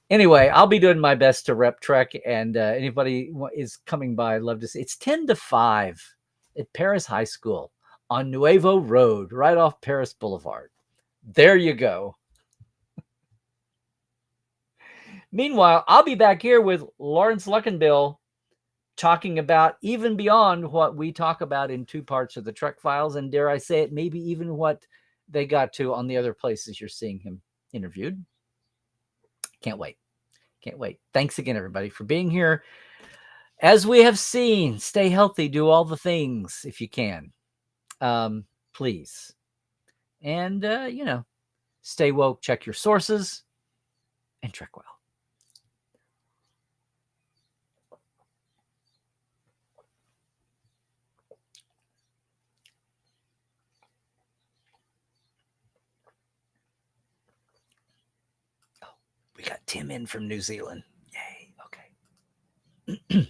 Anyway, I'll be doing my best to rep Trek, and anybody is coming by, I'd love to see. It's 10 to 5 at Paris High School on Nuevo Road, right off Paris Boulevard. There you go. Meanwhile, I'll be back here with Lawrence Luckenbill talking about even beyond what we talk about in 2 parts of the Trek Files, and dare I say it, maybe even what they got to on the other places you're seeing him interviewed. Can't wait. Thanks again, everybody, for being here. As we have seen, stay healthy, do all the things if you can. Please. And, stay woke, check your sources, and trek well. We got Tim in from New Zealand. Yay. Okay.